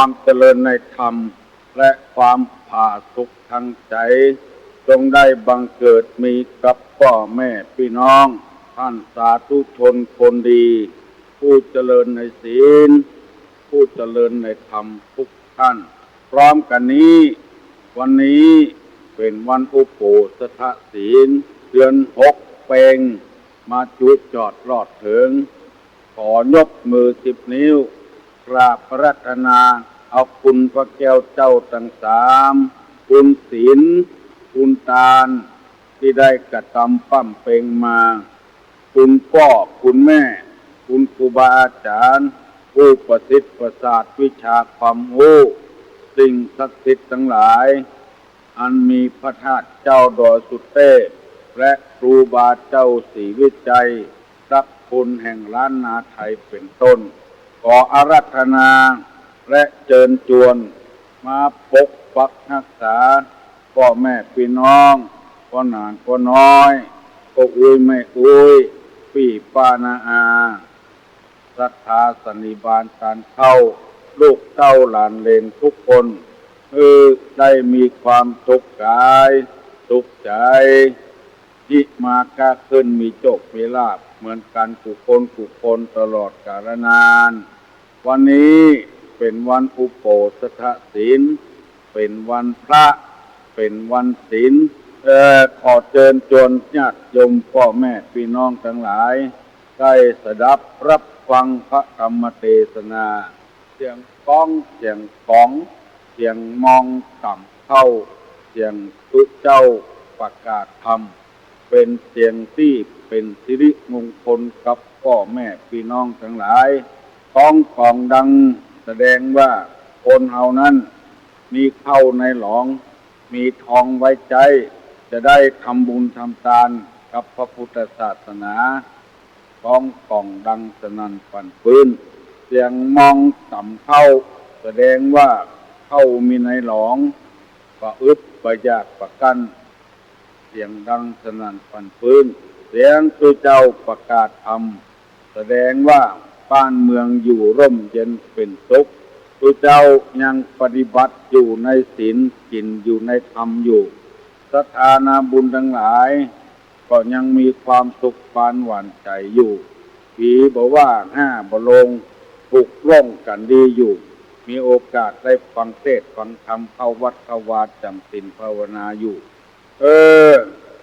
ความเจริญในธรรมและความผาสุกทางใจจงได้บังเกิดมีกับพ่อแม่พี่น้องท่านสาธุชนคนดีผู้เจริญในศีลผู้เจริญในธรรมทุกท่านพร้อมกันนี้วันนี้เป็นวันอุโบสถศีลเดือน6เพ็งมาจุดจอดรอดถึงขอยกมือ10 นิ้วกราบพระรัตนาเอาคุณพระแก้วเจ้าทั้ง3คุณศีลคุณทานที่ได้กระทำปั้มเพ็งมาคุณพ่อคุณแม่คุณครูบาอาจารย์ผู้ประสิทธิ์ประสาทวิชาความรู้สิ่งศักดิ์สิทธิ์ทั้งหลายอันมีพระธาตุเจ้าดอยสุเทพและครูบาเจ้าศรีวิจัยรักคุณแห่งล้านนาไทยเป็นต้นขออาราธนาและเชิญชวนมาปกปักรักษาพ่อแม่พี่น้องพ่อหนานพ่อน้อยพ่ออุ้ยแม่อุ้ยพี่ป้านาอาศรัทธาสันนิบาตการเข้าลูกเต้าหลานเลนทุกคนได้มีความสุขกายสุขใจที่มาก้าขึ้นมีโชคมีลาภเหมือนกันกุคนตลอดกาลนานวันนี้เป็นวันอุโบสถศีลเป็นวันพระเป็นวันศีลขอเชิญชวนญาติโยมพ่อแม่พี่น้องทั้งหลายได้สดับรับฟังพระธรรมเทศนาเสียงก้องเสียงของเสียงมองต่ำเข้าเสียงตุเจ้าประกาศธรรมเป็นเสียงที่เป็นสิริมงคลกับพ่อแม่พี่น้องทั้งหลายต้องของดังแสดงว่าคนเฮานั้นมีเข้าในหลองมีทองไว้ใจจะได้ทำบุญทำทานกับพระพุทธศาสนาต้องของดังสนั่นปั่นปื้นเสียงมองต่ำเข้าแสดงว่าเข้ามีในหลองประอึดประยากประกันเสียงดังสนั่นปั่นปื้นเสียงตุเจ้าประกาศธรรมแสดงว่าบ้านเมืองอยู่ร่มเย็นเป็นสุขตุเจ้ายังปฏิบัติอยู่ในศีลกินอยู่ในธรรมอยู่ศรัทธานาบุญทั้งหลายก็ยังมีความสุขปานหวานใจอยู่ผีบอกว่า5บ่ลงถูกร่องกันดีอยู่มีโอกาสได้ฟังเทศน์ฟังธรรมเข้าวัดเข้าวาจำศีลภาวนาอยู่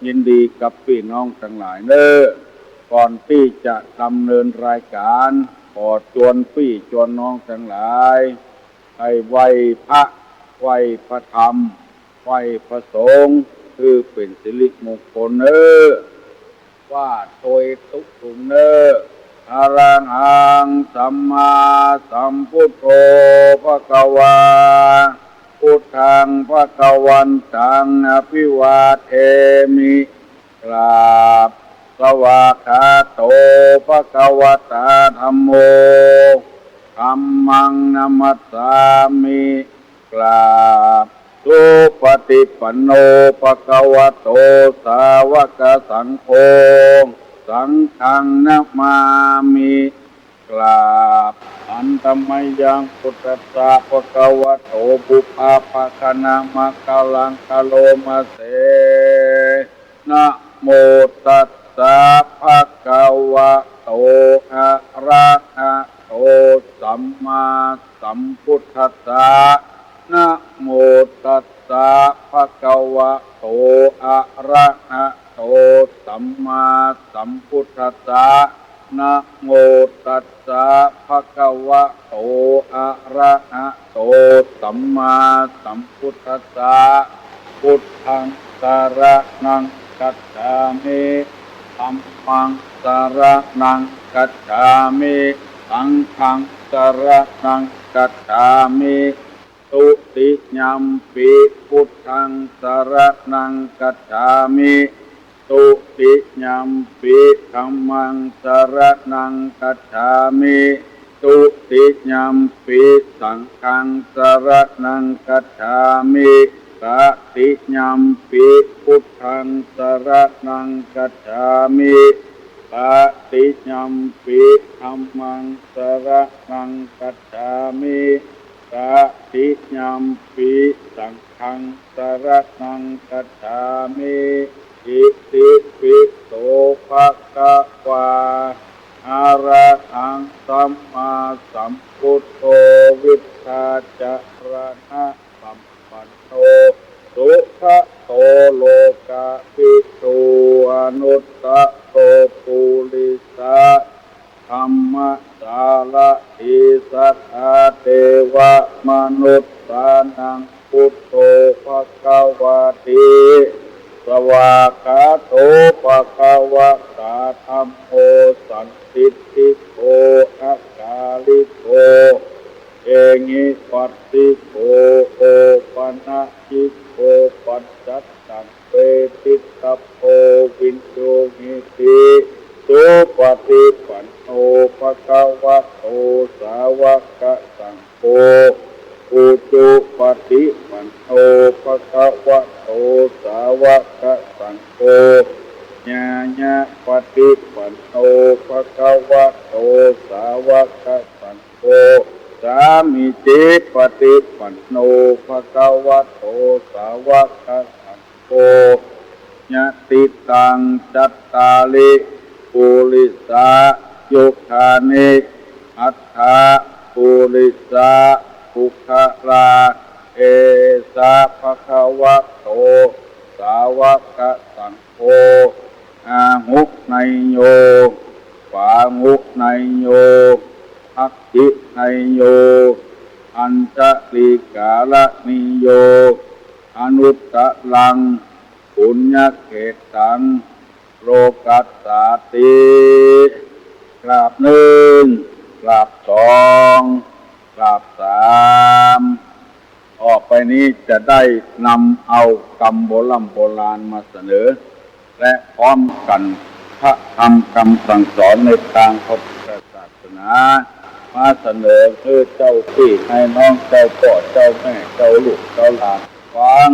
ยินดีกับพี่น้องทั้งหลายก่อนที่จะดำเนินรายการขอชวนพี่ชวนน้องทั้งหลายให้ไหว้พระไหว้พระธรรมไหว้พระสงฆ์คือเป็นสิริมงคลว่าโดยทุกทุกอะระหังสัมมาสัมพุทโธภควาพุทธังภควันตังอภิวาเทมิกราบสวากขาโตภควตาธัมโมธัมมังนัมมัสสามิกราบสุปฏิปันโนภควโตสาวกสังโฆสังฆังนะมามิกราบอันตมัยยังพุทธัสสะภควโตบุพพภคณามะกะลังกะโลมาเสนะโมตัสสะภะคะวะโตอะระหะโตสัมมาสัมพุทธัสสะนะโมตัสสะภะคะวะโตอะระหะโตสัมมาสัมพุทธัสสะนะโมตัสสะภะคะวะโตอะระหะโตสัมมาสัมพุทธัสสะพุทธังสรณังคัจฉามิธัมมังสรณังคัจฉามิสังฆังสรณังคัจฉามิตุติยัมปิพุทธังสรณังคัจฉามิตุติยัมปิธัมมังสรณังคัจฉามิตุติยัมปิสังฆังสรณังคัจฉามิตติยัมปิพุทธังสรณังคัจฉามิตติยัมปิธัมมังสรณังคัจฉามิต สาธิยัมปิสังฆังสรณังคัจฉามิอิติปิโสภะคะวาอะระหังสัมมาสัมพุทโธวิชชาจารณะสัมปันโนสุขโตโลกาภิตุอนุตตโตปุริสะธัมมสารทิสัทธาเทวมนุษย์สานังพุทโธภควาติสวากขาโตภควตาธัมโมสันติติโกอัคคาลิโกเองิปัสสิโกโอปันนะจิโกปัจจัตตังเปติตโพวินโยหิติสุปฏิปันโนภะคะวะโตสาวกสังโฆอุจุปฏิปันโนภะคะวะโตสาวกสังโฆญาญาปฏิปันโนภะคะวะโตสาวกสังโฆสามิจิปฏิปันโนภะคะวะโตสาวกสังโฆญาติตังจัตตาลิปุริสายุคานิอัฏฐาปุริสาภุคลาเอสะภะคะวะโตสาวกสังโฆอาหุไนโยปาหุไนโยอัคคิไนโยอัญชลิกาลนิโยอนุตตลังปุญญเขตังโลกัสสาติกราบหนึ่งกราบสองกราบสามออกไปนี้จะได้นำเอากรรมโบราณมาเสนอและพร้อมกันพระธรรมคำสั่งสอนในทางพระพุทธศาสนามาเสนอเพื่อเจ้าพี่ให้น้องเจ้าพ่อเจ้าแม่เจ้าลูกเจ้าหลานฟัง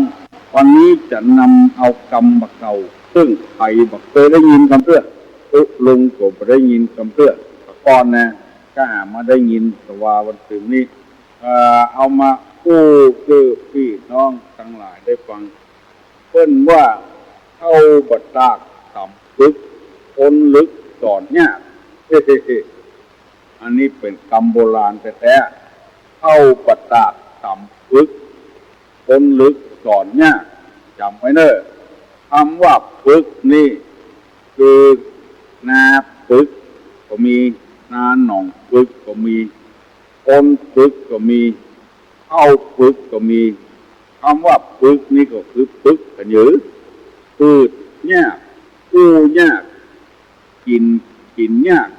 วันนี้จะนำเอากรรมบักเก่าซึ่งใครบักเคยได้ยินคำเพื่อลุงก็ไม่ได้ยินคำเพื่อก่อนนะก็หามาได้ยินแต่ว่าวันถึงนี้เอามากู้คือพี่น้องทั้งหลายได้ฟังเพิ่นว่าเข้าบัดตากต่ำลึกพ้นลึกสอนยากอันนี้เป็นคำโบราณแท้ๆเข้าบัดตากต่ำลึกพ้นลึกสอนยากจำไว้เนอะคำว่าฝึกนี่คือนาฝึกก็มีนาหนองฝึกก็มีพ้นฝึกก็มีเข้าฝึกก็มีคำว่าฝึกนี่ก็คือฝึกกันยื้อฟืดยากกู้ยากกินยาก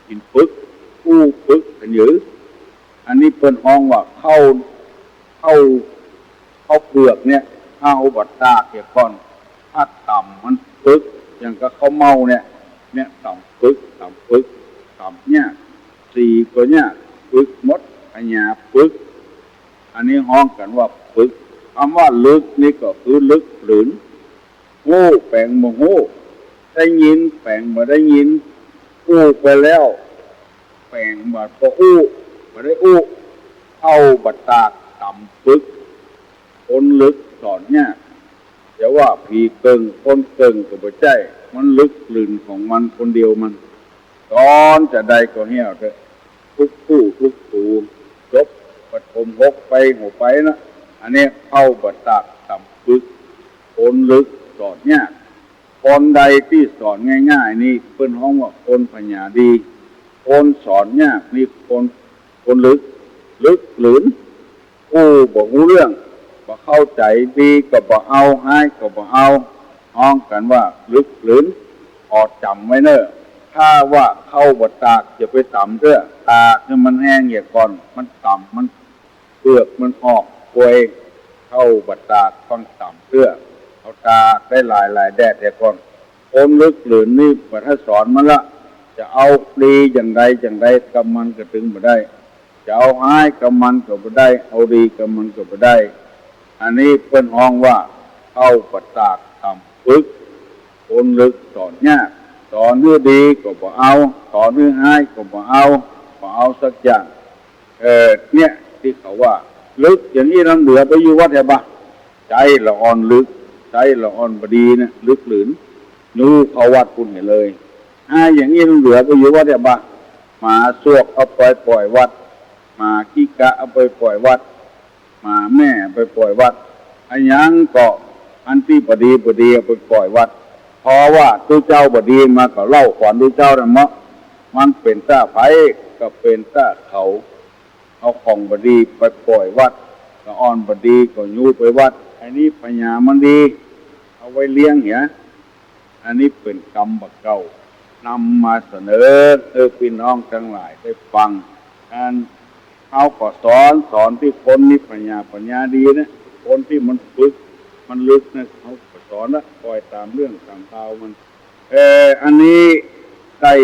กินฝึกกู้ฝึกกันยื้ออันนี้เป็นห้องว่าเข้าเปลือกเนี่ยข้าวบัดตากเกี่ยก่อนถ้าต่ำมันฝึกอย่างกับข้าวเมาเนี่ยต่ำฝึกต่ำยากสี่ก็ยากฝึกมดปัญญาฝึกอันนี้ห้องกันว่าฝึกคำว่าลึกนี่ก็คือลึกหรือหู้แปลงโมหู้ได้ยินแปลงมาได้ยินอู้ไปแล้วแปลงมาพออู้มาได้อู้เข้าบัดตากต่ำฝึกคนลึกสอนเนี่ยเดี๋ยวว่าผีเกิงคนเกิงก็บ่ใจมันลึกลื่นของมันคนเดียวมันตอนจะได้ก็เหี้ยวเถอะทุกตู้จบปฐมหกไปหัวไปนะอันนี้เข้าบัดตากต่ำฝึกคนลึกสอนเนี่ยคนใดที่สอนง่ายๆนี่เพิ่นห้องว่าคนปัญญาดีคนสอนยากนี่คนลึกหลืนผู้บอกรู้เรื่องบ่เข้าใจดีก็บ่เอาให้ก็บ่เอาห้องกันว่าลึกหลืนอดจำไว้เนอะถ้าว่าเข้าบัดตากจะไปต่ำเด้อตากเนี่ยมันแห้งอย่างก่อนมันต่ำมันเปลือกมันออกป่วยเข้าบัดตากต้องต่ำเด้อเอาตากได้หลายแดดแต่ก่อนคนลึกหลืนนี่บัดถ้าสอนมันละจะเอาดีอย่างใดกับมันก็ถึงบ่ได้จะเอาหายกับมันก็บ่ได้เอาดีกับมันก็บ่ได้อันนี้เพิ่นห้องว่าเข้าบัดตากต่ำฝึกคนลึกสอนยากสอนเนื้อดีก็บ่เอาสอนเนื้อหายก็บ่เอาสักอย่างเนี่ย ที่เขาว่าลึกอย่างนี้น้ำเหลือไปอยู่วัดแถวบ้านใจละอ่อนลึกใจละอ่อนบดีนะลึกหลืนนู้เขาวัดคุณเห็นเลยอย่างนี้น้ำเหลือไปอยู่วัดแถวบ้านหมาสวกเอาไปปล่อยวัดหมาขี้กะเอาไปปล่อยวัดหมาแม่ไปปล่อยวัดอันยังก็อันที่บดีเอาไปปล่อยวัดเพราะว่าตู้เจ้าบดีมาก็เล่าขวัญตู้เจ้านะมะมันเป็นต้าไผ่ก็เป็นต้าเขาเอาของบดีไปปล่อยวัดก็อ่อนบดีก็ยูไปวัดอันนี้ปัญญามันดีเอาไว้เลี้ยงเหี้ยอันนี้เป็นกรรมบักเก่านำมาเสนอพี่น้องทั้งหลายได้ฟังเขาก็สอนที่คนนี้ปัญญาดีนะคนที่มันฝึกมันลึกนะเขาก็สอนละปล่อยตามเรื่องตามราวมันอันนี้ได้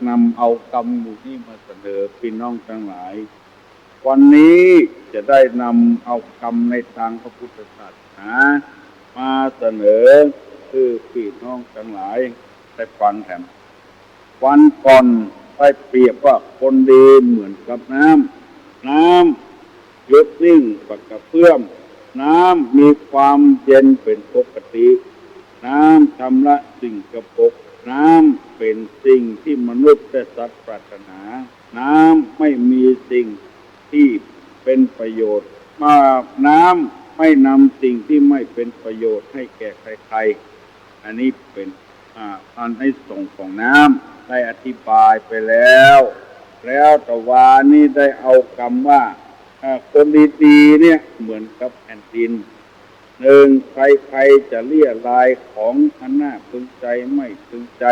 นำเอากรรมหมู่นี้มาเสนอพี่น้องทั้งหลายวันนี้จะได้นำเอากรรมในทางพระพุทธศาสนามาเสนอคือพี่น้องทั้งหลายได้ฟังแถมวันก่อนได้เปรียบว่าคนดีเหมือนกับน้ำหยุดนิ่งปกระเพื่อมน้ำมีความเย็นเป็นปกติน้ำชำระสิ่งกระปกน้ำเป็นสิ่งที่มนุษย์และสัตว์ปรารถนาน้ำไม่มีสิ่งที่เป็นประโยชน์มาน้ำไม่นำสิ่งที่ไม่เป็นประโยชน์ให้แก่ใครๆอันนี้เป็นอันให้ส่งของน้ำได้อธิบายไปแล้วตะวานี่ได้เอาคำว่าคนดีๆเนี่ยเหมือนกับแผ่นดินหนึ่งใครจะเลี่ยรายของอันน่าพึงใจไม่พึงใจ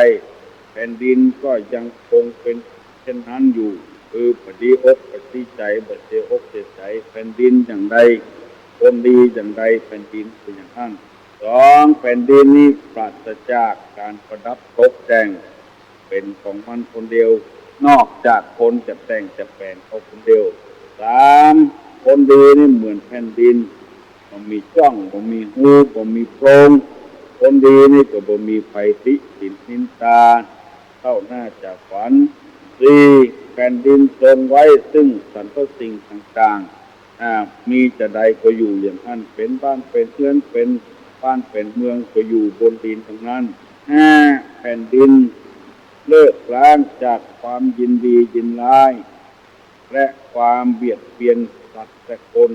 แผ่นดินก็ยังคงเป็นเช่นนั้นอยู่ปฏิอกปฏิใจบัดเจอกเจใจแผ่นดินอย่างใดคนดีอย่างใดแผ่นดินเป็นอย่างนั้นสองแผ่นดินนี้ปราศจากการประดับตกแต่งเป็นของมันคนเดียวนอกจากคนจะแต่งจะแปลงเขาคนเดียวสามคนดีนี่เหมือนแผ่นดินบ่มีจ้องบ่มีหูบ่มีโพรงคนดีนี่ก็บ่มีภัยติสินนินทาเข้าหน้าจากฝันสี่แผ่นดินทรงไว้ซึ่งสรรพสิ่งต่างๆมีจะใดก็อยู่อย่างนั้นเป็นบ้านเป็นเรือนเป็นบ้านเป็นเมืองก็อยู่บนดินทั้งนั้นห้าแผ่นดินเลิกล้างจากความยินดียินร้ายและความเบียดเบียนสัตว์และคน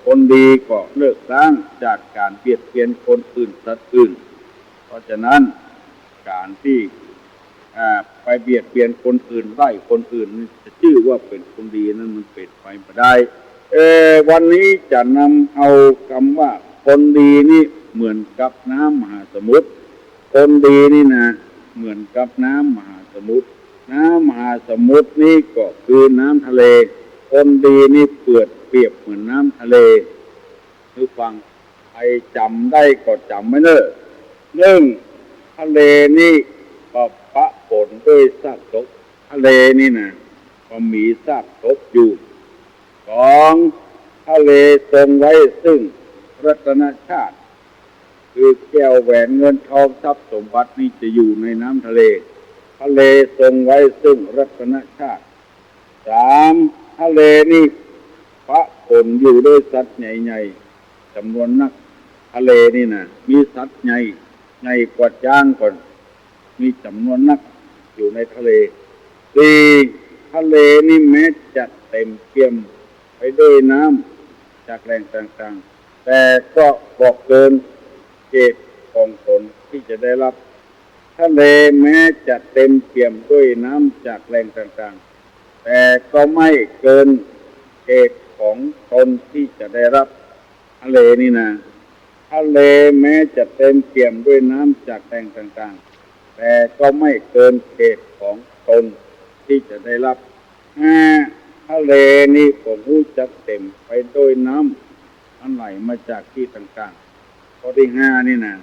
คนดีก็เลิกล้างจากการเบียดเบียนคนอื่นสัตว์อื่นเพราะฉะนั้นการที่ไปเบียดเบียนคนอื่นไล่คนอื่นจะชื่อว่าเป็นคนดีนั้นมันเป็นไปไม่ได้วันนี้จะนำเอาคำว่าคนดีนี่เหมือนกับน้ำมหาสมุทรคนดีนี่นะเหมือนกับน้ำมหาสมุทรน้ำมหาสมุทรนี่ก็คือน้ำทะเลคนดีนี่เปรียบเหมือนน้ำทะเลคือฟังใครจำได้ก็จำไม่เนอะหนึ่งทะเลนี่ก็ปะปนด้วยซากศพทะเลนี่นะก็มีซากศพอยู่สองทะเลทรงไว้ซึ่งรัตนชาติคือแก้วแหวนเงินทองทรัพย์สมบัตินี่จะอยู่ในน้ำทะเลทรงไว้ซึ่งรัตนชาติสามทะเลนี่ปะปนอยู่ด้วยสัตว์ใหญ่ๆจำนวนนักทะเลนี่นะมีสัตว์ใหญ่กว่าช้างก่อนมีจำนวนนักอยู่ในทะเลสี่ทะเลนี่แม้จะเต็มเปี่ยมไปด้วยน้ำจากแหล่งต่างๆแต่ก็บอกเกินเขตของตนที่จะได้รับทะเลแม้จะเต็มเปี่ยมด้วยน้ำจากแหล่งต่างๆแต่ก็ไม่เกินเขตของตนที่จะได้รับทะเลนี่นะทะเลแม้จะเต็มเปี่ยมด้วยน้ำจากแหล่งต่างๆแต่ก็ไม่เกินเขตของตนที่จะได้รับทะเลนี่ก็รู้จักเต็มไปด้วยน้ำอันไหลมาจากที่ต่างๆข้อที่ห้านี่นะ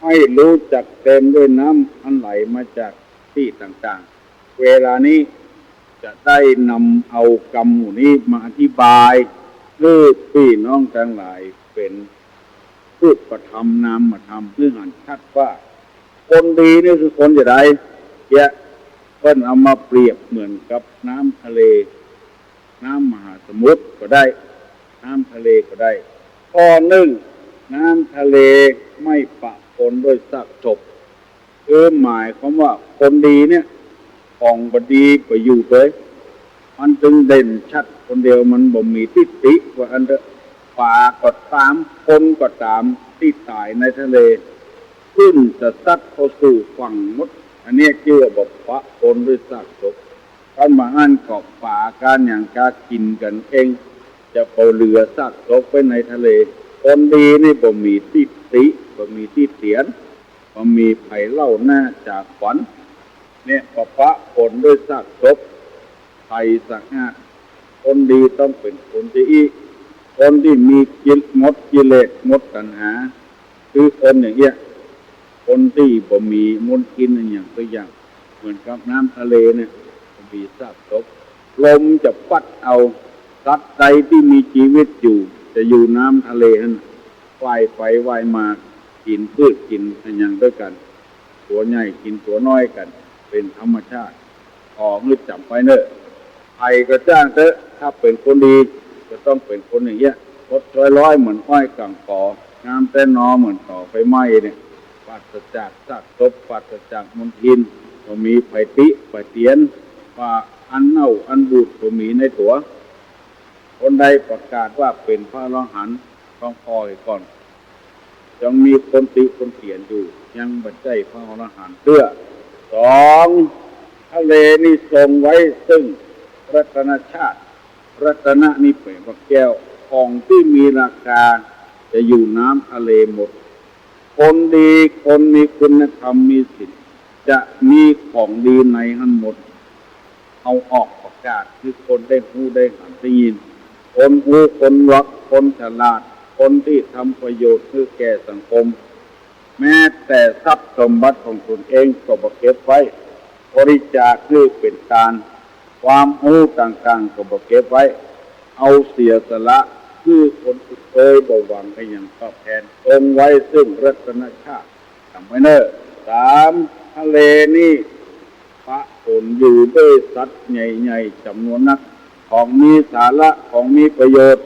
ให้รู้จักเต็มด้วยน้ำอันไหลมาจากที่ต่างๆเวลานี้จะได้นำเอากรรมหมู่นี้มาอธิบายเพื่อพี่น้องทั้งหลายเป็นพูดประธรรมนามมาทำเพื่อหันชัดว่าคนดีนี่คือคนอย่างไรเพิ่นเอามาเปรียบเหมือนกับน้ำทะเล น้ำมหาสมุทรก็ได้น้ำทะเลก็ได้ข้อหนึ่งน้ำทะเลไม่ปะปนด้วยซากศพหมายความว่าคนดีเนี่ยของบดีไปอยู่เลยมันจึงเด่นชัดคนเดียวมันบ่มีทิฏฐิว่าอันเดอป่าก็ตามคนก็ตามที่ตายในทะเลขึ้นจะซัดเข้าสู่ฝั่งหมดอันนี้เกี่ยวกับปะปนด้วยซากศพท่านมาอ่านกอบป่าการอย่างกากินกันเองจะเอาเรือซากศพไปในทะเลคนดีนี่บ่มีทิฏฐิบ่มีที่เถียนบ่มีไผเล่าหน้าจากฝันเนี่ยปะปนด้วยซากศพไผสะอาดคนดีต้องเป็นคนที่คนที่มีกิเลสหมดกิเลสหมดตัณหาคือคนอย่างเงี้ยคนที่บ่มีมลทินอย่างตัวอย่างเหมือนกับน้ำทะเลเนี่ยมีซากศพลมจะพัดเอาสัตว์ใดที่มีชีวิตอยู่จะอยู่น้ำทะเลนั่นว่ายไปว่ายมากินพืชกินอย่างด้วยกันตัวใหญ่กินตัวน้อยกันเป็นธรรมชาติออกนึกจำไปเนอะใครก็จ้างเถอะถ้าเป็นคนดีจะต้องเป็นคนอย่างเงี้ยรถร้อยเหมือนอ้อยกลางกอน้ำแต่นอเหมือนต่อไฟไหม้เนี่ยปราศจากซากศพปราศจากมลทินก็มีไผติไผเตียนว่าอันเน่าอันบูดก็มีในตัวคนใดประกาศว่าเป็นพระอรหันต์ต้องพอก่อนยังมีคนติคนเตียนอยู่ยังบัดใจพระอรหันต์เพื่อสองทะเลนี่ทรงไว้ซึ่งรัตนชาติรัตนะนี่เป็นพระแก้วของที่มีราคาจะอยู่น้ำทะเลหมดคนดีคนมีคุณธรรมมีศีลจะมีของดีในหันหมดเอาออกประกาศคือคนได้รู้ได้หันได้ยินคนรู้คนรักคนฉลาดคนที่ทำประโยชน์เพื่อแก่สังคมแม้แต่ทรัพย์สมบัติของตนเองก็บ่เก็บไว้บริจาคคือเป็นการความรู้ต่างๆก็บ่เก็บไว้เอาเสียสละคือคนที่เคยบ่หวังให้อย่างตอบแทนทรงไว้ซึ่งรัตนชาติจำไว้เนอะสามทะเลนี่ปะปนอยู่ด้วยสัตว์ใหญ่ๆจำนวนนักของมีสาระของมีประโยชน์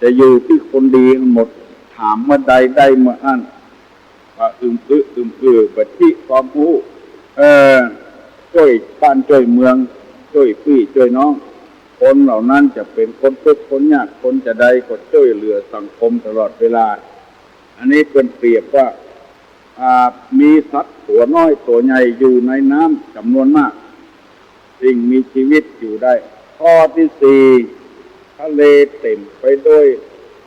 จะอยู่ที่คนดีทั้งหมดถามเมื่อใดได้เมื่ออันว่าบัดที่ความรู้ช่วยบ้านช่วยเมืองช่วยพี่ช่วยน้องคนเหล่านั้นจะเป็นคนทุกข์คนยากคนจะใดก็ช่วยเหลือสังคมตลอดเวลาอันนี้เป็นเปรียบว่ามีสัตว์ตัวน้อยตัวใหญ่อยู่ในน้ำจำนวนมากสิ่งมีชีวิตอยู่ได้ข้อที่สี่ทะเลเต็มไปด้วย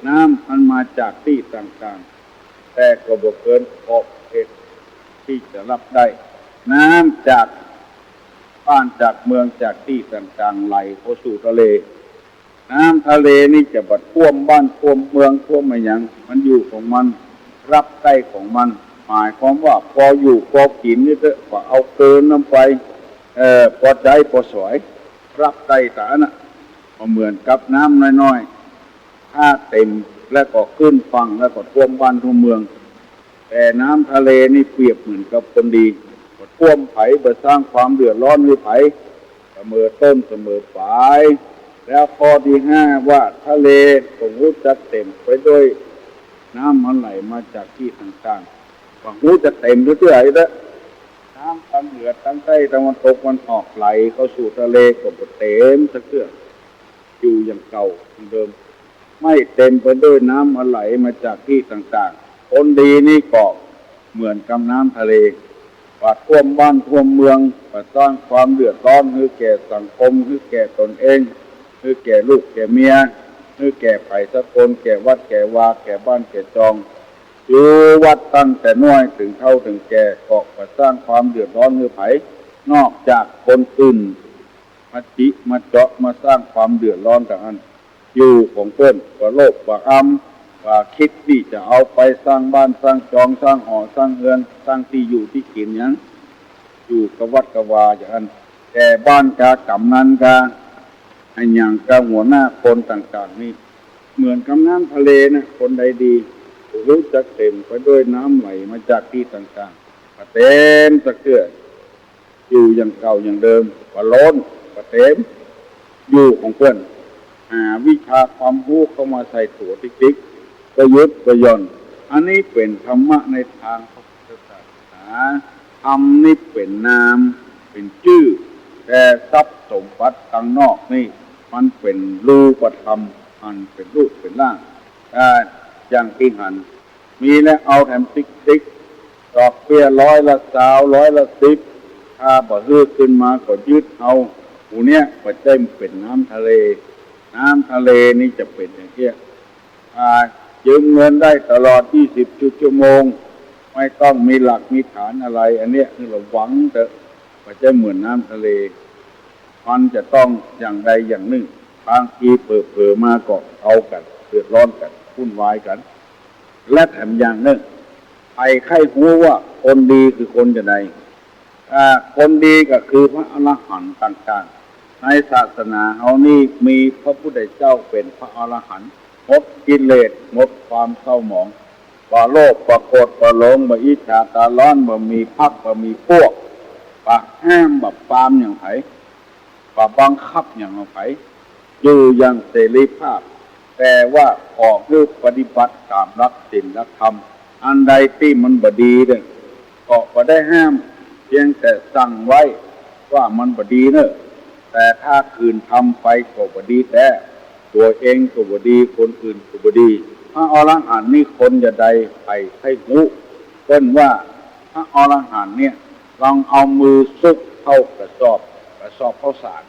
น้ำมันมาจากที่ต่างๆแต่ก็บ่เกินขอบเขตที่จะรับได้น้ำจากบ้านจากเมืองจากที่ต่างๆไหลเข้าสู่ทะเลน้ำทะเลนี่จะบัดท่วมบ้านท่วมเมืองท่วมอะไรอย่างมันอยู่ของมันรับได้ของมันหมายความว่าพออยู่พอกินนี่เถอะก็เอาเกินน้ำไปพอใจพอสวยรับได้แต่น่ะเหมือนกับน้ำน้อยๆถ้าเต็มแล้วก็ขึ้นฝั่งแล้วก็ท่วมบ้านท่วมเมืองแต่น้ำทะเลนี่เปรียบเหมือนกับคนดีท่วมไผ่เพื่อสร้างความเดือดร้อนให้ไผ่เสมอต้นเสมอปลายแล้วข้อที่ห้าว่าทะเลผมรู้จักเต็มไปด้วยน้ำมันไหลมาจากที่ต่างๆผมรู้จะเต็มเรื่อยๆแล้วน้ำตั้งเหนือตั้งใต้ตะวันตกมันออกไหลเข้าสู่ทะเลก็เต็มสักเกืออยู่อย่างเก่าเหมือนเดิมไม่เต็มไปด้วยน้ำมันไหลมาจากที่ต่างๆคนดีนี่ก็เหมือนกับน้ำทะเลว่าท่วมบ้านท่วมเมืองว่าสร้างความเดือดร้อนให้แก่สังคมให้แก่ตนเองให้แก่ลูกแก่เมียให้แก่ไผ่สะคนแก่วัดแก่วาแก่บ้านแก่จองอยู่วัดตั้งแต่น้อยถึงเฒ่าถึงแก่ก็สร้างความเดือดร้อนให้ไผ่นอกจากคนอื่นมาจิมาเจาะมาสร้างความเดือดร้อนกับอันอยู่ของเพื่อนว่าโลภว่าว่าคิดที่จะเอาไปสร้างบ้านสร้างจองสร้างหอสร้างเรือนสร้างที่อยู่ที่กินอย่างอยู่กับวัดกับวาอย่างนั้นแต่บ้านกากำนันกาอันอย่างกาหัวหน้าคนต่างๆนี่เหมือนกับน้ำทะเลนะคนใดดีรู้จักเต็มไปด้วยน้ำไหลมาจากที่ต่างๆเต็มสะเกืออยู่อย่างเก่าอย่างเดิมว่าล้นเต็มอยู่ของเพื่อน หาวิชาความรู้เข้ามาใส่ตัวติ๊กๆประยุทธ์ประยนต์อันนี้เป็นธรรมะในทางพระพุทธศาสนาธรรมนี่เป็นนามเป็นชื่อแต่ทรัพย์สมบัติข้างนอกนี่มันเป็นรูปธรรมมันเป็นรูปเป็นร่างอย่างที่หันมีแล้วเอาแถมติ๊กดอกเบี้ย100 ละ 10ถ้าบ่ฮื้อขึ้นมาก็ยึดเอาหูเนี้ยปัจจัยเป็นน้ำทะเลนี่จะเป็นอย่างเงี้ยยืมเงินได้ตลอด20 ชั่วโมงไม่ต้องมีหลักมีฐานอะไรอันเนี้ยคือเราหวังแต่ปัจจัยเหมือนน้ำทะเลมันจะต้องอย่างใดอย่างหนึ่งบางทีเผลอมาก็เอากันเดือดร้อนกันวุ่นวายกันและแถมอย่างหนึ่งใครรู้ว่าคนดีคือคนจะใดคนดีก็คือพระอรหันต์ต่างๆในศาสนาเฮานี่มีพระพุทธเจ้าเป็นพระอรหันต์หมดกิเลสหมดความเศร้าหมองบ่โลภบ่โกรธบ่หลงบ่อิจฉาตาร้อนบ่มีพรรคบ่มีพวกบ่ห้ามบ่ปรามอย่างไผบ่บังคับอย่างไผอยู่อย่างเสรีภาพแต่ว่าออกรูปปฏิบัติตามหลักศีลหลักธรรมอันใดที่มันบ่ดีเด้อก็บ่ได้ห้ามเพียงแต่สั่งไว้ว่ามันบ่ดีเนอะแต่ถ้าคืนทำไปก็บ่ดีแต่ตัวเองก็บ่ดีคนอื่นก็บ่ดีพระอรหันต์นี่คนจะใดไปให้รู้เพิ่นว่าพระอรหันต์เนี่ยลองเอามือซุกเข้ากระสอบข้าวสาร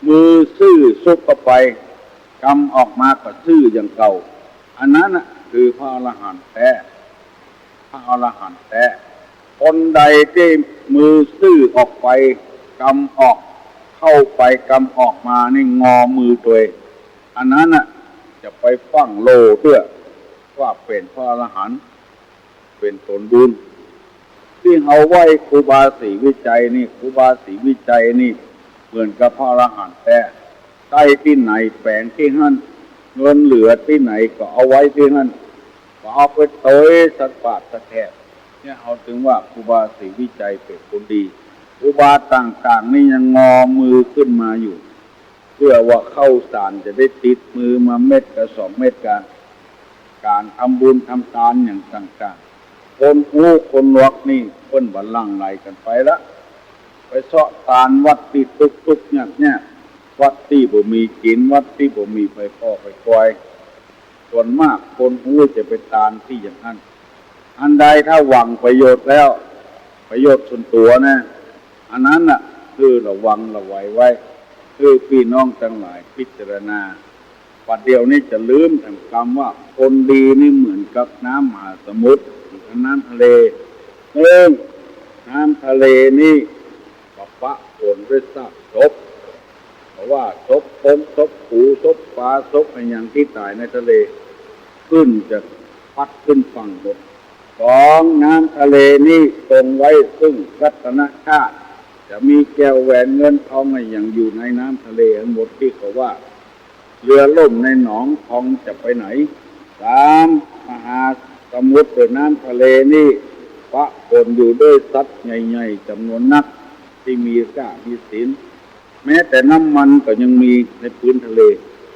มือซื่อซุกเข้าไปกำออกมาก็ซื่ออย่างเก่าอันนั้นน่ะคือพระอรหันต์แท้พระอรหันต์แท้คนใดที่มือซื่อออกไปกำออกเข้าไปกำออกมานี่งอมือตัวเองอันนั้นน่ะจะไปฟังโลเพื่อว่าเป็นพระอรหันต์เป็นผลบุญที่เอาไว้ครูบาศรีวิจัยนี่ครูบาศรีวิจัยนี่เหมือนกับพระอรหันต์แต่ใต้ที่ไหนแฝงที่นั่นเงินเหลือที่ไหนก็เอาไว้ที่นั่นก็เอาไปโตยสัตว์ป่าสัตว์แทบเนี่ยเอาถึงว่าครูบาศรีวิจัยเป็นคนดีครูบาต่างๆนี่ยังงอมือขึ้นมาอยู่เพื่อว่าเข้าสารจะได้ติดมือมาเม็ดกับ2 เม็ดกันการทำบุญทำทานอย่างต่างๆคนผู้คนลวกนี่เพิ่นบัลลังก์ไหลกันไปละไปเสาะทานวัดที่ตุกๆเนี่ยวัดที่บ่มีกินวัดที่บ่มีไฟฟ้าไฟคอยส่วนมากคนผู้จะไปทานที่อย่างนั้นอันใดถ้าหวังประโยชน์แล้วประโยชน์ส่วนตัวนะอันนั้นน่ะคือระวังระไว้ไว้คือพี่น้องทั้งหลายพิจารณาปัจเดี๋ยวนี้จะลืมถึงคำว่าคนดีนี่เหมือนกับน้ำมหาสมุทรหรือน้ำทะเลน้ำทะเลนี่ปะปนด้วยซากศพเพราะว่าศพคนศพผูศพปลาศพอะไรอย่างที่ตายในทะเลขึ้นจะพัดขึ้นฝั่งหมดของน้ำทะเลนี่ทรงไว้ซึ่งรัตนชาติจะมีแก้วแหวนเงินทองอะไรอย่างอยู่ในน้ำทะเลทั้งหมดที่เขาว่าเรือล่มในหนองทองจะไปไหนมหาสมุทรหรือน้ำทะเลนี่ปะปนอยู่ด้วยสัตว์ใหญ่ๆจำนวนนักที่มีค่ามีศีลแม้แต่น้ำมันก็ยังมีในพื้นทะเล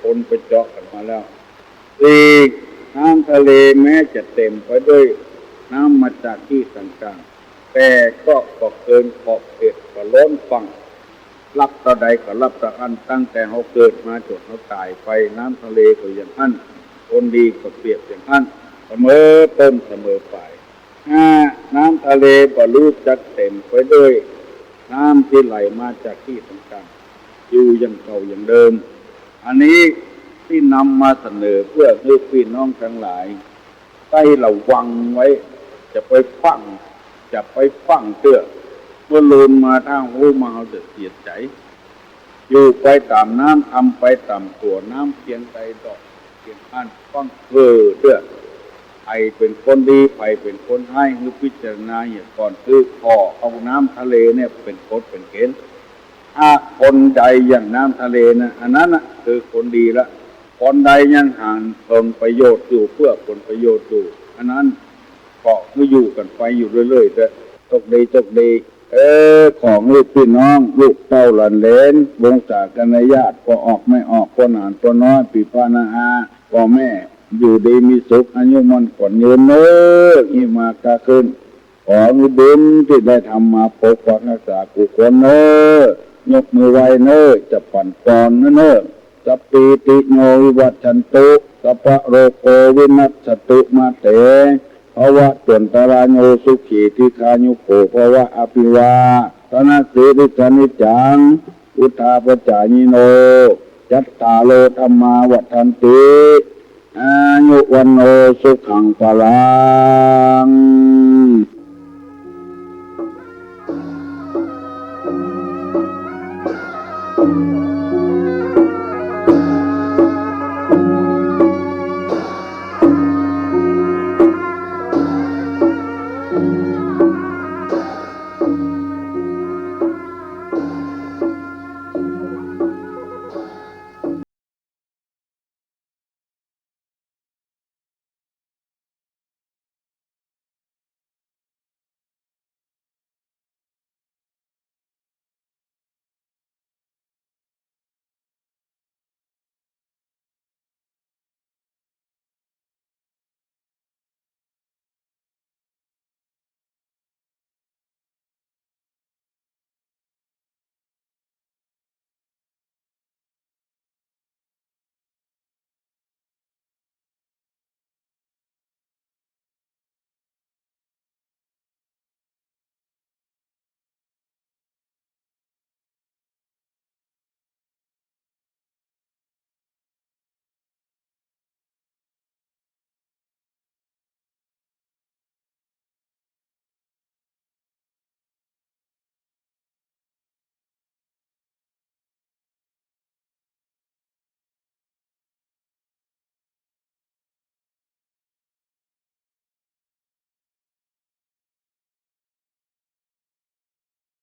คนไปเจาะกันมาแล้วน้ำทะเลแม้จะเต็มไปด้วยน้ำมาจากที่ต่างๆแต่ก็เกินขอบเขตก็ล้นฝั่งรับต่อใดก็รับต่ออันตั้งแต่เขาเกิดมาจนเขาตายไปน้ำทะเลก็อย่างนั้นคนดีก็เปรียบอย่างนั้นเสมอต้นเสมอปลายน้ำทะเลก็รู้จักเต็มไปด้วยน้ำที่ไหลมาจากที่ต่างๆอยู่อย่างเก่าอย่างเดิมอันนี้ที่นำมาเสนอเพื่อให้พี่น้องทั้งหลายได้ระวังไว้จะไปฟังเตื้อเมื่อลืมมาทางหูมาเขาจะเสียใจอยู่ไปตามน้ำทำไปตามตัวน้ำเพียงใจดอกเพียงอันฟังเตื้อไอเป็นคนดีไปเป็นคนให้คือพิจารณาอย่างก่อนคือพอเอาน้ำทะเลเนี่ยเป็นกฎเป็นเกณฑ์ถ้าคนใดอย่างน้ำทะเลนะอันนั้นนะคือคนดีละคนใดยังห่างเพิ่มประโยชน์อยู่เพื่อผลประโยชน์อยู่อันนั้นก็คืออยู่กันไปอยู่เรื่อยๆแต่ตกดีก ของลูกพี่น้องลูกเต้าหลานเหลนวงศาคณาญาติก็ออกไม่ออกก็หนานก็น้อยปีพานาอาก็แม่อยู่ดีมีสุขอายุมันขวัญยืนเน้ออีมากาขึ้นขอมีบุญที่ได้ทำมาปกปักรักษากุศลเน้อยกมือไหวเน้อจะปั่นปอนเน้อสัพปีติโนวิวัชชันตุสัพพะโรโควินัสสตุมาเตภวะตวนตารโยสุขีทิคายุโขภวะอภิวาทนาสีริสนิจังอุทาปจายิโนจัตตาโลธรรมาวัฏันติอายุวันโนสุขังพลัง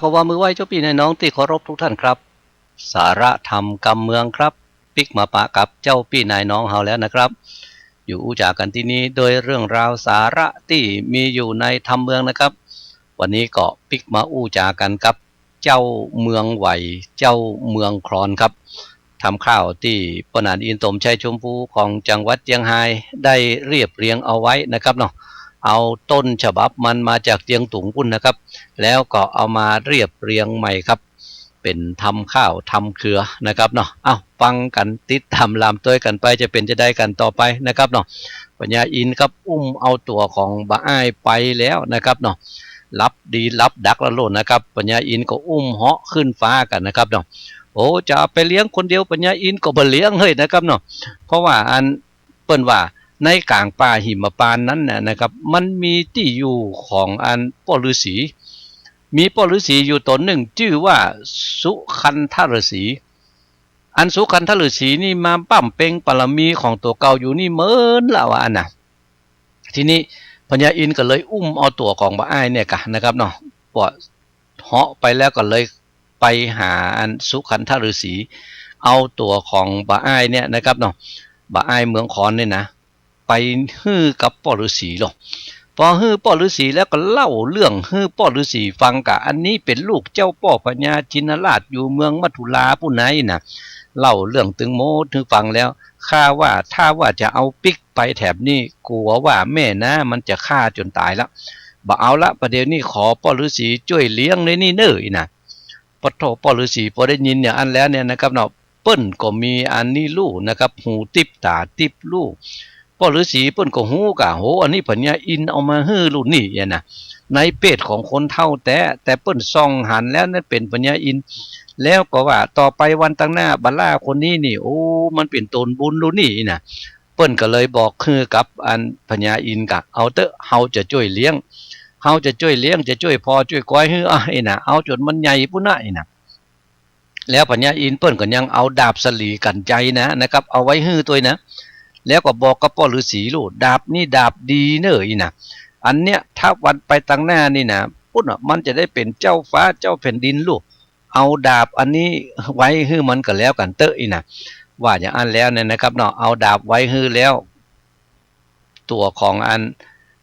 ขอว่ามือไหว้เจ้าพี่นายน้องที่เคารพทุกท่านครับสาระธรรมกำเมืองครับปิกมาปะกับเจ้าพี่นายน้องเฮาแล้วนะครับอยู่อู้จากกันที่นี้โดยเรื่องราวสาระที่มีอยู่ในธรรมเมืองนะครับวันนี้ก็ปิกมาอู้จากันกับเจ้าเมืองไหวเจ้าเมืองคลอนครับทำข้าวที่ปนานอินตมชัยชมพูของจังหวัดเจียงไฮ้ได้เรียบเรียงเอาไว้นะครับเนาะเอาต้นฉบับมันมาจากเจียงตุงปุ่นนะครับแล้วก็เอามาเรียบเรียงใหม่ครับเป็นทำข้าวทำเครือนะครับเนาะฟังกันติดทำลามตัวกันไปจะเป็นจะได้กันต่อไปนะครับเนาะปัญญาอินครับเอาตัวของบะอ้ายไปแล้วนะครับเนาะรับดีรับดักละโลดนะครับปัญญาอินก็เหาะขึ้นฟ้ากันนะครับเนาะโอ้จะไปเลี้ยงคนเดียวปัญญาอินก็บ่เลี้ยงเฮ้ยนะครับเนาะเพราะว่าอันเปิ้นว่าในกลางป่าหิมพานต์นั้นนะครับมันมีที่อยู่ของอันพ่อฤาษีมีพ่อฤาษีอยู่ตนหนึ่งชื่อว่าสุคันธฤาษีอันสุคันธฤาษีนี่มาปั้มเป่งปรมีของตัวเก่าอยู่นี่เหมือนละว่าอันน่ะทีนี้พญาอินก็เลยเอาตัวของบ่อ้ายเนี่ยกะนะครับเนาะปอเหาะไปแล้วก็เลยไปหาอันสุคันธฤาษีเอาตัวของบ่อ้ายเนี่ยนะครับเนาะบ่อ้ายเมืองคอนเนี่ยนะไปฮื้อกับพ่อฤาษีหรอกพอฮื้อพ่อฤาษีแล้วก็เล่าเรื่องฮื้อพ่อฤาษีฟังกะอันนี้เป็นลูกเจ้าพ่อพญาชินราชอยู่เมืองมัทุลาผู้ไหนน่ะเล่าเรื่องตึงโมถึงฟังแล้วข้าว่าถ้าว่าจะเอาปิกไปแถบนี้กลัวว่าแม่นะมันจะฆ่าจนตายแล้วบ่เอาละประเดี๋ยวนี้ขอพ่อฤาษีช่วยเลี้ยงในนี่เน้ออีน่ะปะโถพ่อฤาษีพอได้ยินเนี่ยอันแล้วเนี่ยนะครับเนาะเปิ้นก็มีอันนี้ลูกนะครับหูติบตาติบลูกพ่อฤาษีเปิ้นก็ฮู้กะโหอันนี้ปัญญาอินเอามาฮื้อลูกนี่น่ะในเป็ดของคนเฒ่าแต่เปิ้นส่องหันแล้วนั่นเป็นปัญญาอินแล้วก็ว่าต่อไปวันตั้งหน้าบัลล่าคนนี้นี่โอ้มันเป็นตนบุญลูกนี่น่ะเปิ้นก็เลยบอกคือกับอันปัญญาอินกะเอาเถอะเฮาจะช่วยเลี้ยงเฮาจะช่วยเลี้ยงจะช่วยพอช่วยก้อยฮื้อไอ้น่ะเอาจนมันใหญ่พุ่นน่ะไอ้น่ะแล้วปัญญาอินเปิ้นก็ยังเอาดาบสลีกันใจนะครับเอาไว้ฮื้อตัวนะแล้วก็บอกกับพ่อฤาษีลูกดาบนี่ดาบดีเน้ออีน่ะอันเนี้ยถ้าวันไปตั้งหน้านี่นะพุ่นน่ะมันจะได้เป็นเจ้าฟ้าเจ้าแผ่นดินลูกเอาดาบอันนี้ไว้ฮื้อมันก็แล้วกันเตอะอีน่ะว่าอย่างอันแล้วเนี่ยนะครับเนาะเอาดาบไว้ฮื้อแล้วตัวของอัน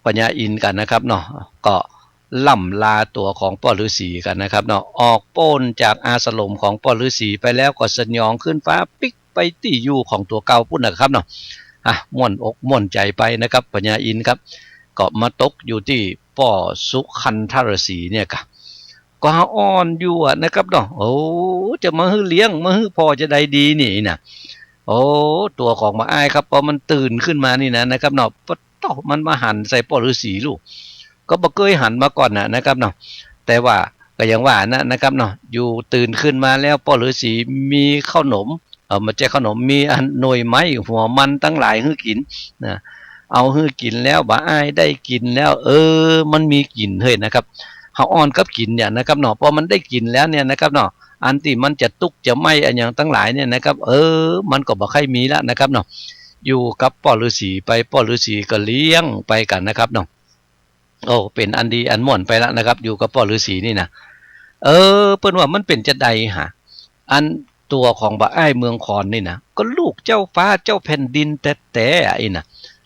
ปัญญาอินกันนะครับเนาะก็ ล่ำลาตัวของพ่อฤาษีกันนะครับเนาะออกโป้นจากอาสลมของพ่อฤาษีไปแล้วก็สยองขึ้นฟ้าปิกไปที่อยู่ของตัวเก่าพุ่นนะครับเนาะม่วนอกม่วนใจไปนะครับปัญญาอินครับก็มาตกอยู่ที่พ่อสุขันธฤาษีเนี่ยก็อ่อนอยู่นะครับเนาะโอ้จะมาฮื้อเลี้ยงมาฮื้อพอจะได้ดีนี่นะโอ้ตัวของมาอ้ายครับพอมันตื่นขึ้นมานี่นะครับเนาะปะตอมันมาหันใส่พ่อฤาษีลูกก็บ่เคยหันมาก่อนนะครับเนาะแต่ว่าก็ยังว่านะครับเนาะอยู่ตื่นขึ้นมาแล้วพ่อฤาษีมีขนมมาแจกขนมมีอันหน่วยไม้หัวมันตั้งหลายฮื้อกินนะเอาฮื้อกินแล้วบ่อ้ายได้กินแล้วมันมีกลิ่นเฮ้ยนะครับเฮาอ่อนกับกินเนี่ยนะครับเนาะพอมันได้กินแล้วเนี่ยนะครับเนาะอันที่มันจะตุกจะไหมอันอย่างตั้งหลายเนี่ยนะครับมันก็บ่ค่อยมีแล้วนะครับเนาะอยู่กับพ่อฤาษีไปพ่อฤาษีก็เลี้ยงไปกันนะครับเนาะโอ้เป็นอันดีอันม่วนไปแล้วนะครับอยู่กับพ่อฤาษีนี่นะเปิ้นว่ามันเป็นจะใดหะอันตัวของบ่อ้ายเมืองคอนนี่นะก็ลูกเจ้าฟ้าเจ้าแผ่นดินแต่ไอ้น่ะ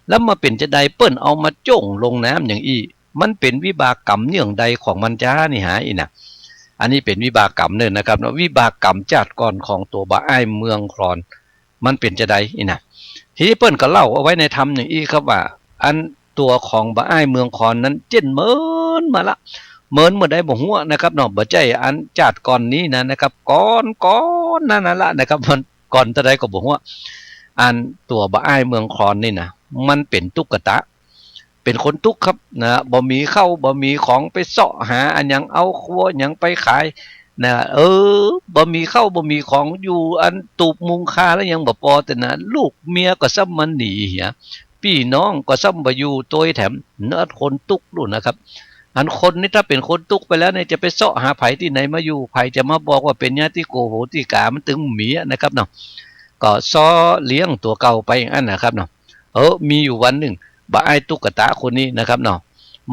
แล้วมาเป็นจะใดเปิ้นเอามาจ้งลงน้ำอย่างอี้มันเป็นวิบากกรรมเนื่องใดของมันจ้านี่หาอีน่ะอันนี้เป็นวิบากกรรมเนิ่นนะครับวิบากกรรมชาติก่อนของตัวบ่อ้ายเมืองคอนมันเป็นจะใดอีน่ะทีนี้เปิ้นก็เล่าเอาไว้ในธรรมอย่างอี้ครับว่าอันตัวของบ่อ้ายเมืองคอนนั้นเจนเมินมาละเมินเมื่อใดบ่ฮู้นะครับเนาะบ่ใจอันชาติก่อนนี้นะครับก่อนนั่นละนะครับมันก่อนเท่าใดก็บ่ฮู้อันตัวบ่อ้ายเมืองคอนนี่นะมันเป็นตุ๊กตาเป็นคนทุกข์ครับนะบ่มีเข้าบ่มีของไปเสาะหาอันยังเอาครัวยังไปขายนะบ่มีเข้าบ่มีของอยู่อันตูบมุงคาแล้วยังบ่พอแต่นะลูกเมียก็ซ้ำมันหนีเหียพี่น้องก็ซ้ำบ่อยู่ตัวแถมเนื้อคนทุกข์นู่นนะครับอันคนนี่ถ้าเป็นคนทุกข์ไปแล้วเนี่ยจะไปเสาะหาไผที่ไหนมาอยู่ไผจะมาบอกว่าเป็นญาติโกโหติกามันถึงหมีนะครับเนาะก็ซ้อเลี้ยงตัวเก่าไปอย่างนั้นนะครับเนาะมีอยู่วันหนึ่งบ่อ้ายตุ๊กตาคนนี้นะครับเนาะ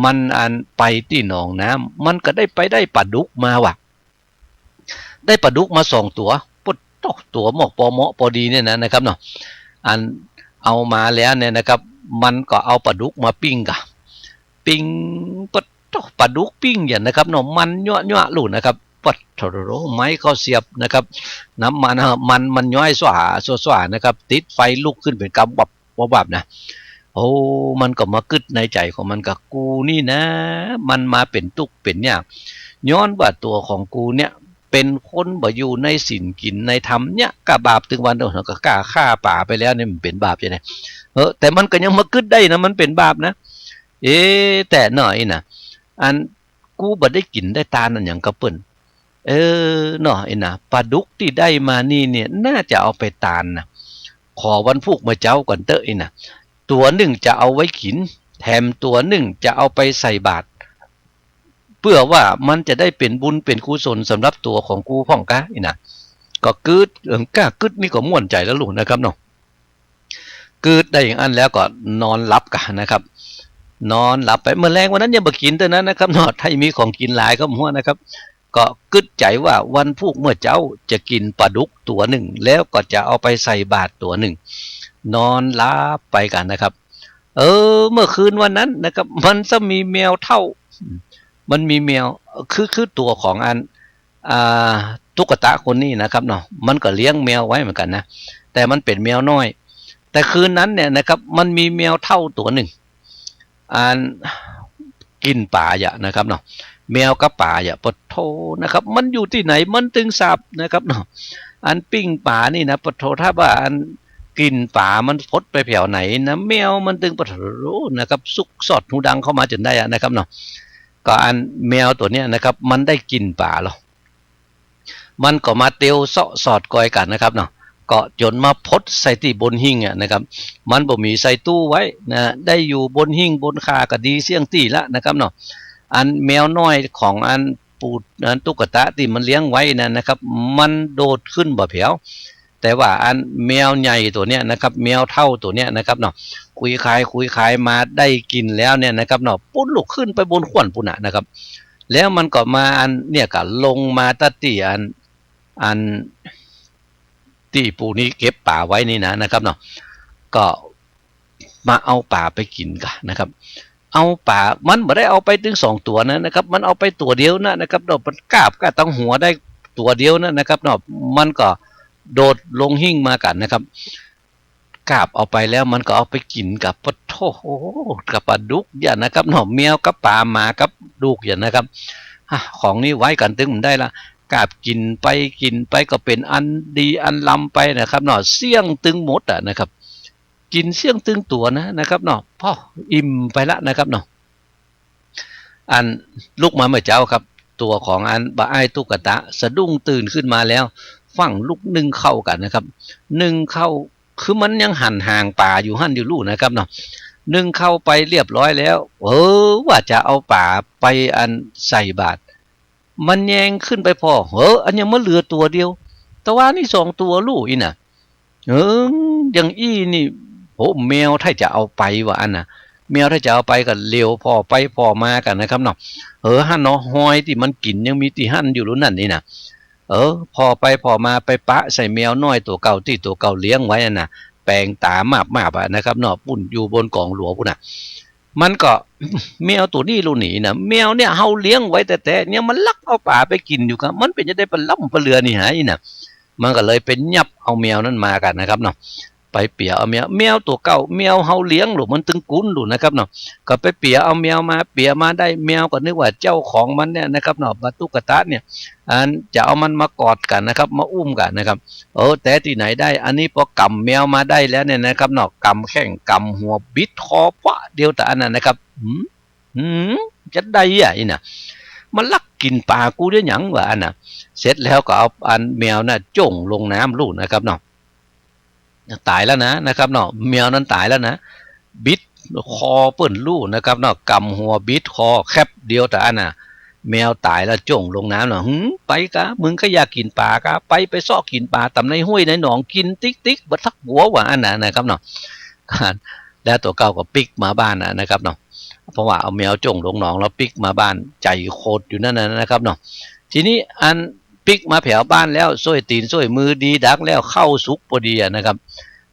มันอันไปที่หนองน้ำมันก็ได้ไปได้ปลาดุกมาว่ะได้ปลาดุกมา2 ตัวปุ๊ดตัวหมอกปอเหมาะพอดีเนี่ยนะครับเนาะอันเอามาแล้วเนี่ยนะครับมันก็เอาปลาดุกมาปิ้งกะปิ้งปุ๊ดปลาดุกปิ้งอย่างนะครับเนาะมันยั่วๆลูกนะครับปัดโถโรไม้เขาเสียบนะครับน้ำมันย้อยสว่านะครับติดไฟลุกขึ้นเป็นกำบับนะมันก็มากึดในใจของมันกับกูนี่นะมันมาเป็นตุกเป็นเนี่ยย้อนว่าตัวของกูเนี่ยเป็นคนบ่อยู่ในศีลกินในธรรมเนี่ยก็บาปถึงวันเดียวก็กล้าฆ่าป่าไปแล้วเนี่ยมันเป็นบาปใช่ไหมแต่มันก็ยังมากึดได้นะมันเป็นบาปนะแต่หน่อยนะอันกูบ่ได้กินได้ตานั่นอย่างกระเปิ้นหน่อยนะปลาดุกที่ได้มานี่เนี่ยน่าจะเอาไปตานนะขอวันพุกมาเจ้าก่อนเตอะนะตัวหนึ่งจะเอาไว้กินแถมตัวหนึ่งจะเอาไปใส่บาตรเพื่อว่ามันจะได้เป็นบุญเป็นกุศลสำหรับตัวของกูพ่องกะนี่นะก็กึดก้ากึดนี่ก็ม่วนใจแล้วลูกนะครับเนาะกึดได้อย่างอันแล้วก็นอนหลับกันนะครับนอนหลับไปเมื่อแรงวันนั้นยังบ่กินเท่านั้นนะครับเนาะถ้ามีของกินหลายก็มั่วนะครับก็กึดใจว่าวันพุกเมื่อเจ้าจะกินปลาดุกตัวหนึ่งแล้วก็จะเอาไปใส่บาตรตัวหนึ่งนอนหลับไปกันนะครับเมื่อคืนวันนั้นนะครับมันจะมีแมวเท่ามันมีแมวคือตัวของอันตุ๊กตาคนนี้นะครับเนาะมันก็เลี้ยงแมวไว้เหมือนกันนะแต่มันเป็นแมวน้อยแต่คืนนั้นเนี่ยนะครับมันมีแมวเท่าตัวหนึ่งกินป่าอย่านะครับเนาะแมวกับป่าอย่าปะโทนะครับมันอยู่ที่ไหนมันตึงสับนะครับเนาะอันปิ้งป่านี่นะปะโทถ้าว่าอันกินป่ามันพดไปแผ่วไหนนะแมวมันตึงปะโทนะครับซุกสอดหูดังเข้ามาจนได้นะครับเนาะก็อันแมวตัวเนี้ยนะครับมันได้กินป่าหรอมันก็มาเตียวเสาะสอดกอยกันนะครับเนาะก็จนมาพดใส่ที่บนหิ้งนะครับมันบ่มีใส่ตู้ไว้นะได้อยู่บนหิ้งบนคาก็ดีเสี่ยงตีละนะครับเนาะอันแมวน้อยของอันปูดอันตุ๊กตาที่มันเลี้ยงไว้นะครับมันโดดขึ้นบ่แผ่วแต่ว่าอันแมวใหญ่ตัวเนี้ยนะครับแมวเท่าตัวเนี้ยนะครับเนาะคุยคายมาได้กินแล้วเนี่ยนะครับเนาะปุ้นลุกขึ้นไปบนขวัญปุ่นนะครับแล้วมันก็มาอันเนี่ยก็ลงมาตะตีอันที่ปูนี้เก็บป่าไว้นี่นะครับเนาะก็มาเอาป่าไปกินกันนะครับ เอาป่ามันไม่ได้เอาไปถึง2 ตัวนะครับมันเอาไปตัวเดียวนะครับเนาะมันกาบก็ตั้งหัวได้ตัวเดียวนะครับเนาะมันก็โดดลงหิ้งมากันนะครับกาบเอาไปแล้วมันก็เอาไปกินกับปะโถกับปลาดุกอย่างนะครับเนาะแมวกับปลาหมากับดุกอย่างนะครับของนี้ไว้กันตึงมันได้ละกาบกินไปก็เป็นอันดีอันลำไปนะครับเนาะเสี่ยงตึงหมดนะครับกินเสี่ยงตึงตัวนะครับเนาะพ่ออิ่มไปละนะครับเนาะอันลูกมาเมื่อเจ้าครับตัวของอันบะไอตุกตะสะดุ้งตื่นขึ้นมาแล้วฟังลูกนึ่งเข้ากันนะครับนึ่งเข้าคือมันยังหันห่างป่าอยู่หั่นอยู่ลู่นะครับเนาะนึ่งเข้าไปเรียบร้อยแล้วว่าจะเอาป่าไปอันใส่บาตรมันแยงขึ้นไปพออันยังมาเหลือตัวเดียวแต่ว่านี่2 ตัวลู่อีน่ะอย่างอี้นี่โหแมวถ้าจะเอาไปว่าอันน่ะแมวถ้าจะเอาไปก็เร็วพอไปพอมากันนะครับเนาะหั่นเนาะหอยที่มันกินยังมีที่หั่นอยู่รู้นั่นนี่น่ะพอไปพอมาไปปะใส่แมวน้อยตัวเก่าที่ตัวเก่าเลี้ยงไว้น่ะแปลงตามาบนะครับเนาะปุ่นอยู่บนกองหลวงพุ่นน่ะมันก็ แมวตัวนี้รู้หนีนะแมวเนี่ยเฮาเลี้ยงไว้แต่เนี่ยมันลักเอาป่าไปกินอยู่ครับมันเป็นจะได้ปลาล่ำปลาเรือนี่หายน่ะมันก็เลยเป็นยับเอาแมวนั้นมากันนะครับเนาะไปเปียเอาแมวตัวเก่าแมวเฮาเลี้ยงหรือมันตึงกุ้นหรือนะครับเนาะก็ไปเปียเอาแมวมาเปียมาได้แมวก็นึกว่าเจ้าของมันเนี่ยนะครับเนาะปลาตุกตะเนี่ยจะเอามันมากอดกันนะครับมาอุ้มกันนะครับแต่ที่ไหนได้อันนี้พอกำแมวมาได้แล้วเนี่ยนะครับเนาะกำแข้งกำหัวบิดคอปะเดียวแต่อันนั้นนะครับจะได้อีน่ะมันลักกินปลากูได้หยังวะอันน่ะเสร็จแล้วก็เอาอันแมวน่ะจ่งลงน้ำลูกนะครับเนาะตายแล้วนะครับเนาะแมวนั้นตายแล้วนะบิดคอเปิ้นลู่นะครับเนาะกำหัวบิดคอแคบเดียวแต่อันน่ะแมวตายแล้วจ่งลงน้ำเนาะไปกะมึงก็อยากกินปลากะไปซอกกินปลาตำในห้วยในหนองกินติ๊กบัดทักหัวว่าอันน่ะนะครับเนาะแล้วตัวเก่าก็ปิกมาบ้านนะครับเนาะเพราะว่าเอาแมวจ่งลงหนองแล้วปิกมาบ้านใจโคตรอยู่นั่นนะครับเนาะทีนี้อันปิกมาแผวบ้านแล้วส้วยตีนส้วยมือดีดักแล้วเข้าสุกพอดีนะครับ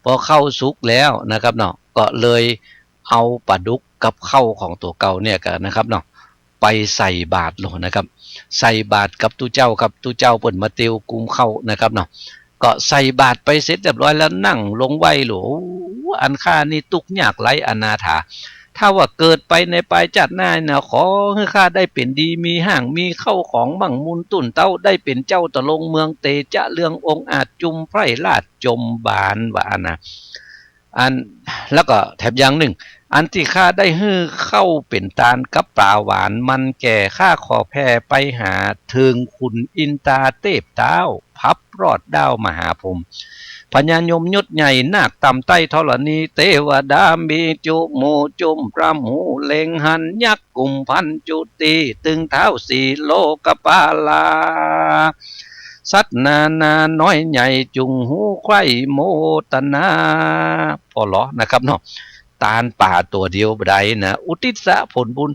พอเข้าสุกแล้วนะครับเนาะก็เลยเอาปลาดุกกับเข้าของตัวเก่าเนี่ยกันนะครับเนาะไปใส่บาตรลงนะครับใส่บาตรกับตู้เจ้าครับตู้เจ้าเปิ่นมาเตียวกุมเข้านะครับเนาะก็ใส่บาตรไปเสร็จเรียบร้อยแล้วนั่งลงไหวหลวอันข้านี่ตุกยากไรอนาถาถ้าว่าเกิดไปในปลายจัดหน้าเนี่ยขอให้ข้าได้เป็นดีมีห่างมีเข้าของบังมุนตุ่นเต้าได้เป็นเจ้าตะลงเมืองเตจะเรืององอาจจุมไพร่ลาดจมบานว่านะอันแล้วก็แถบอย่างหนึ่งอันที่ข้าได้ฮื้อเข้าเป็นตาลกับปลาหวานมันแก่ข้าขอแพ่ไปหาเทิงคุณอินตาเทพเต้าพับรอดดาวมหาพรหมพญายมยศใหญ่นาคต่ำใต้ธรณีเทวดามีจุโมจุมพระหูเลงหันยักษ์กุมพันจุตีตึงเท้าสีโลกปาลาสัตนานาน้อยใหญ่จุงหูไข่โมตนาพอหรอนะครับเนาะตาลป่าตัวเดียวใดนะอุทิศผลบุญ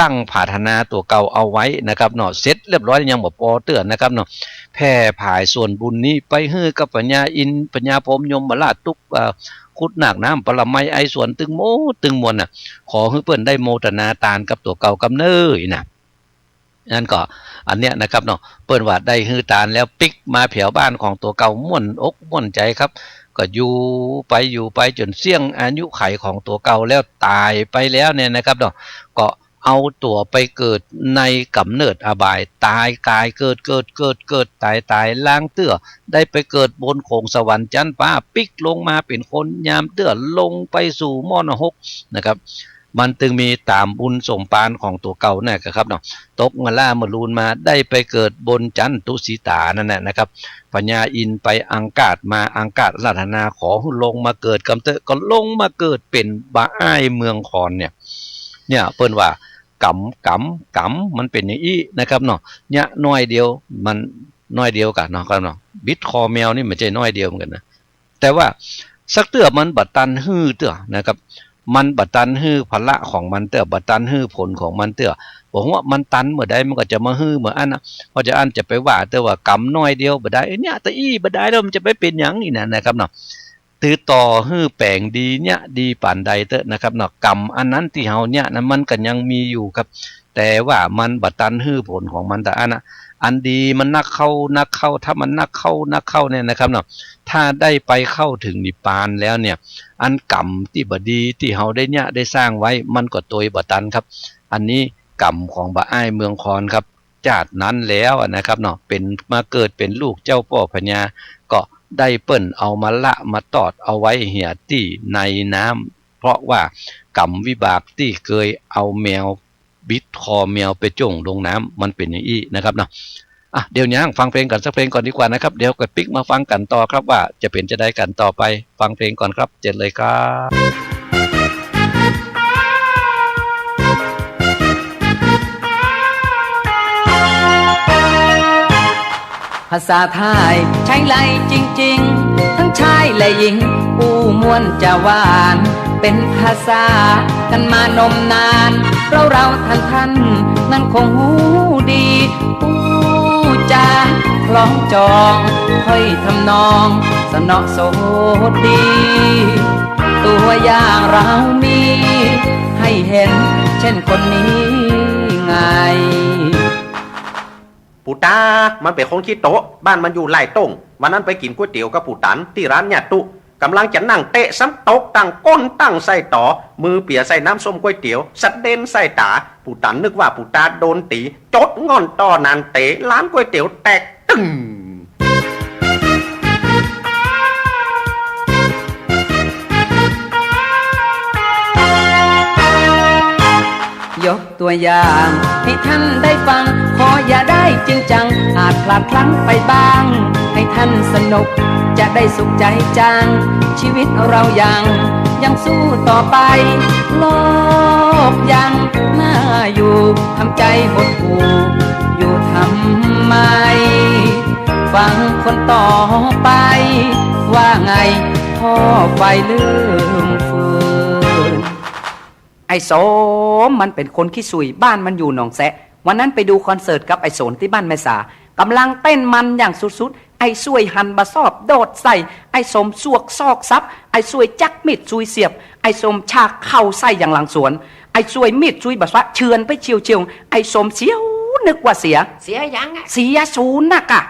ตั้งผาธนาตัวเก่าเอาไว้นะครับเนาะเสร็จเรียบร้อยยังบ่พอเตือนนะครับเนาะแผ่ผายส่วนบุญนี้ไปฮื้อกับปัญญาอินปัญญาพรหมยมบราชตุกคุดหนักน้ำปรมัยไอส่วนตึงโมตึงมวลน่ะขอให้เปิ้นได้โมทนาตานกับตัวเก่ากำเนิดนะนั่นก็อันเนี้ยนะครับเนาะเปิ้นว่าได้ฮื้อตานแล้วปิกมาแผวบ้านของตัวเก่าม่วนอกม่วนใจครับก็อยู่ไปจนเสี่ยงอายุไขของตัวเก่าแล้วตายไปแล้วเนี่ยนะครับเนาะก็เอาตัวไปเกิดในกำเนิดอบายตายกายเกิดตายล้างเตื้อได้ไปเกิดบนโขงสวรรค์จันทร์ฟ้าปิกลงมาเป็นคนยามเตื้อลงไปสู่มรณะนะครับมันจึงมีตามบุญสมปานของตัวเก่าเนี่ยครับเนาะตกมาล่ามรูนมาได้ไปเกิดบนจันทุสีตานั่นแหละนะครับปัญญาอินไปอังกาศมาอังกาศรัตนาขอลงมาเกิดกำเตอก็ลงมาเกิดเป็นบ้าอ้ายเมืองคอนเนี่ยเปิ้นว่ากำมันเป็นอย่างอี้นะครับเนาะเนี่ยน้อยเดียวมันน้อยเดียวกันเนาะครับเนาะบิดคอแมวนี่มันใจน้อยเดียวเหมือนกันนะแต่ว่าสักเตื้อมันบัดตันฮื้อเตื้อนะครับมันบัดตันฮื้อพละของมันเตื้อบัดตันฮื้อผลของมันเตื้อบอกว่ามันตันเมื่อใดมันก็จะมาฮื้อเหมือนอันนะเพราะจะอันจะไปว่าแต่ว่ากำน้อยเดียวบ่ได้เนี่ยแต่อี้บ่ได้แล้วมันจะไปเป็นหยังนี่นะครับเนาะ ตื้อต่อฮื้อแปลงดีเนี่ยดีป่านใดเตอะนะครับเนาะกรรมอันนั้นที่เฮาเนี่ยนะมันก็ยังมีอยู่ครับแต่ว่ามันบัดตันฮื้อผลของมันแต่อันดีมันนักเข้าถ้ามันนักเข้าเนี่ยนะครับเนาะถ้าได้ไปเข้าถึงนิพพานแล้วเนี่ยอันกรรมที่บดีที่เฮาได้เนี่ยได้สร้างไว้มันก็ตัวบัดตันครับอันนี้กรรมของบ่อ้ายเมืองคอนครับจากนั้นแล้วนะครับเนาะเป็นมาเกิดเป็นลูกเจ้าพ่อพญาก็ได้เปิ้นเอามาละมาตอดเอาไว้เหียที่ในน้ำเพราะว่ากรรมวิบากที่เคยเอาแมวบิดคอแมวไปจ่งลงน้ำมันเป็นอย่างนี้นะครับเนาะเดี๋ยวนี้ฟังเพลงกันสักเพลงก่อนดีกว่านะครับเดี๋ยวก็ปิ๊กมาฟังกันต่อครับว่าจะเป็นจะได้กันต่อไปฟังเพลงก่อนครับเจ็ดเลยครับภาษาไทยใช้ไหลจริงๆทั้งชายและหญิงอู้มวนจะหวานเป็นภาษากันมานมนานเราท่านนั้นคงหูดีอู้จาคล้องจองค่อยทำนองสนอโสดดีตัวอย่างเรามีให้เห็นเช่นคนนี้ไงปู่ตามันเป็นคนขี้โต๊ะบ้านมันอยู่ไร่ต้งวันนั้นไปกินก๋วยเตี๋ยวกับปู่ตันที่ร้านญาตุกำลังจะนั่งเตะซ้ำโต๊ะตั้งก้นตั้งใส่ต่อมือเปียใส่น้ำส้มก๋วยเตี๋ยวสัดเด่นใส่ตาปู่ตันนึกว่าปู่ตาโดนตีจดงอนต่อนานเตะร้านก๋วยเตี๋ยวแตกตึ้งยกตัวอย่างให้ท่านได้ฟังขออย่าได้จริงจังอาจพลาดพลั้งไปบ้างให้ท่านสนุกจะได้สุขใจจังชีวิตเรายังสู้ต่อไปโลกยังน่าอยู่ทำใจหดหู่อยู่ทำไมฟังคนต่อไปว่าไงพ่อไฟลืมฟืนไอ้โสมมันเป็นคนขี้สุยบ้านมันอยู่หนองแสะวันนั้นไปดูคอนเสิร์ตกับไอ้โสนที่บ้านแม่สากำลังเต้นมันอย่างสุดๆไอ้ซวยหันบะซอบโดดใส่ไอ้สมสวกซอกซับไอ้ซวยจักมิดซุยเสียบไอ้สมฉากเข้าใส่อย่างหลังสวนไอ้ซวยมิดซุยบะซะเชือนไปเฉียวไอ้สมเสียวนึกว่าเสียยังไงเสียศูนย์น่ะกะ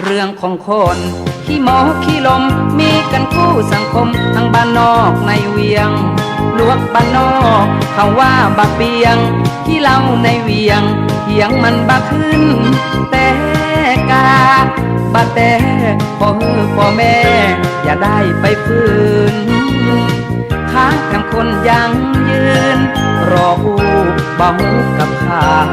เรื่องของคนขี้โมขี้ลมมีกันคู่สังคมทั้งบ้านนอกในเวียงลวกบ้านนอกเขาว่าบักเบียงขี้เล่าในเวียงเหียงมันบักขึ้นแต่กาบาแต่พ่อแม่อย่าได้ไปฝืนค้างกันคนยังยืนรออู้เบากับข่าว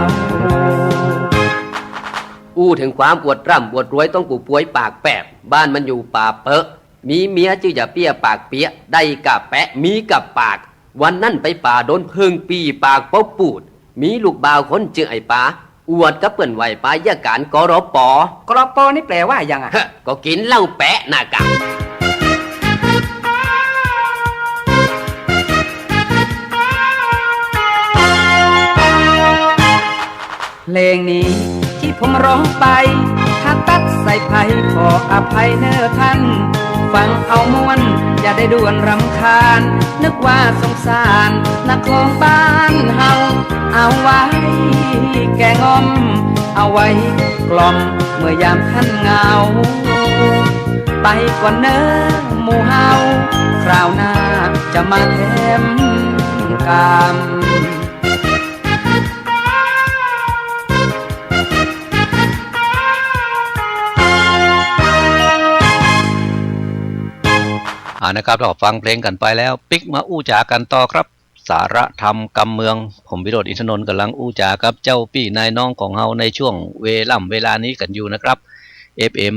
อู้ถึงความอวดร่ำอวดรวยต้องปู่ป่วยปากแปบบ้านมันอยู่ป่าเปอะมีเมียจื่ออย่าเปี้ยปากเปียได้กับแปะมีกับปากวันนั่นไปป่าโดนเพิงปีปากเป้าปูดมีลูกบ่าวคนจื่อไอ้ป่าอวดกับเปิ่นไหวปายาการกรปนี่แปลว่ายังอ่ะก็กินเหล้าแปะน่ะกะเพลงนี้ที่ผมร้องไปถ้าตัดใส่ไผ่ขออภัยเน้อท่านฟังเอาม่วนอย่าได้ด่วนรำคาญนึกว่าสงสารนักคงบ้านเฮาเอาไว้แก่งอมเอาไว้กล่อมเมื่อยามท่านเหงาไปกว่าเน้อหมู่เฮาคราวหน้าจะมาแถมกามนะครับเราฟังเพลงกันไปแล้วปิ๊กมาอู้จากันต่อครับสาระธรรมกำเมืองผมวิโรจน์อินทนนท์กำลังอู้จากับเจ้าพี่นายน้องของเฮาในช่วงเวลานี้กันอยู่นะครับ FM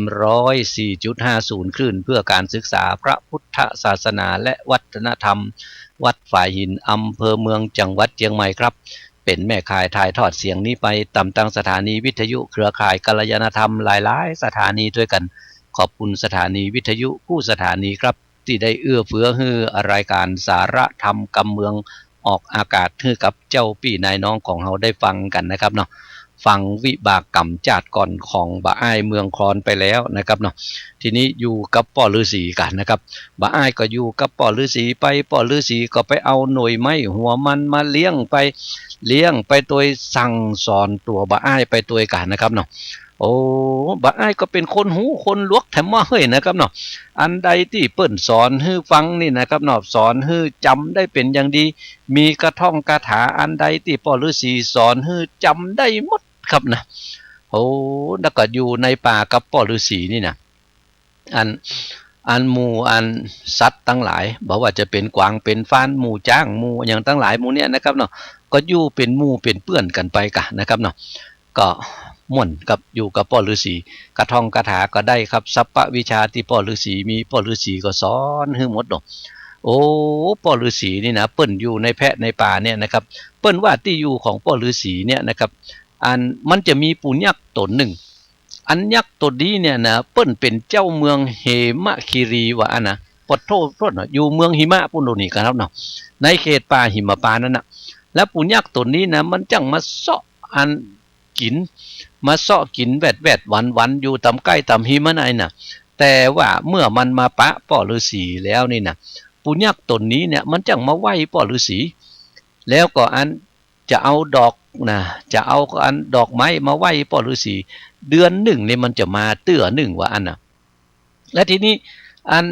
104.50 คลื่นเพื่อการศึกษาพระพุทธศาสนาและวัฒนธรรมวัดฝ่ายหินอำเภอเมืองจังหวัดเชียงใหม่ครับเป็นแม่ข่ายถ่ายทอดเสียงนี้ไปตามตั้งสถานีวิทยุเครือข่ายกัลยาณธรรมหลายๆสถานีด้วยกันขอบคุณสถานีวิทยุผู้สถานีครับที่ได้เอื้อเฟื้อให้รายการสาระธรรมกำเมือง ออกอากาศให้กับเจ้าพี่นายน้องของเราได้ฟังกันนะครับเนาะฟังวิบากกรรมจาดก่อนของบ่าอ้ายเมืองคอนไปแล้วนะครับเนาะทีนี้อยู่กับป่อฤาษีกันนะครับบ่าอ้ายก็อยู่กับป่อฤาษีไปป่อฤาษีก็ไปเอาหน่วยไม้หัวมันมาเลี้ยงไปตัวสั่งสอนตัวบ่าอ้ายไปตัวกันนะครับเนาะโอ้บ่าอ้ายก็เป็นคนหูคนลวกแถมว่าเฮ้ยนะครับเนาะอันใดที่เปิ้นสอนให้ฟังนี่นะครับเนาะสอนให้จำได้เป็นอย่างดีมีกระท่องคาถาอันใดที่ป่อฤาษีสอนให้จำได้หมดครับนะโอ้แล้วก็อยู่ในป่ากับป่อฤาษีนี่นะอันหมู่อันสัตว์ตั้งหลายบอกว่าจะเป็นกวางเป็นฟ้านหมู่จ้างหมู่อย่างตั้งหลายหมู่เนี้ยนะครับเนาะก็อยู่เป็นหมู่เป็นเพื่อนกันไปกะนะครับเนาะก็ม่วนกับอยู่กับป่อฤาษีกระท่องคาถาก็ได้ครับสัพพวิชาที่ป่อฤาษีมีป่อฤาษีก็สอนให้หมดเนาะโอ้ป่อฤาษีนี่นะเปิ้นอยู่ในแพะในป่าเนี่ยนะครับเปิ้นว่าที่อยู่ของป่อฤาษีเนี่ยนะครับอันมันจะมีปู่ยักษ์ตนหนึ่งอันยักษ์ตนนี้เนี่ยนะเปิ้นเป็นเจ้าเมืองเหมะคีรีว่าอันนะปดโทษนะอยู่เมืองหิมะปุ่นโดนี่กันครับเนาะในเขตป่าหิมพานต์นั่นนะแล้วปู่ยักษ์ตนนี้นะมันจังมาเซาะอันกินมาเซาะกินแวดวันอยู่ตำใกล้ตำหิมะไหนน่ะแต่ว่าเมื่อมันมาปะป่อฤาษีแล้วนี่นะปู่ยักษ์ตนนี้เนี่ยมันจังมาไหว้ป่อฤาษีแล้วก็อันจะเอาดอกนะจะเอาอันดอกไม้มาไหว้ป่อฤาษีเดือนหนึ่งเนี่ยมันจะมาเตื้อหนึ่งว่าอันน่ะและทีนี้อัน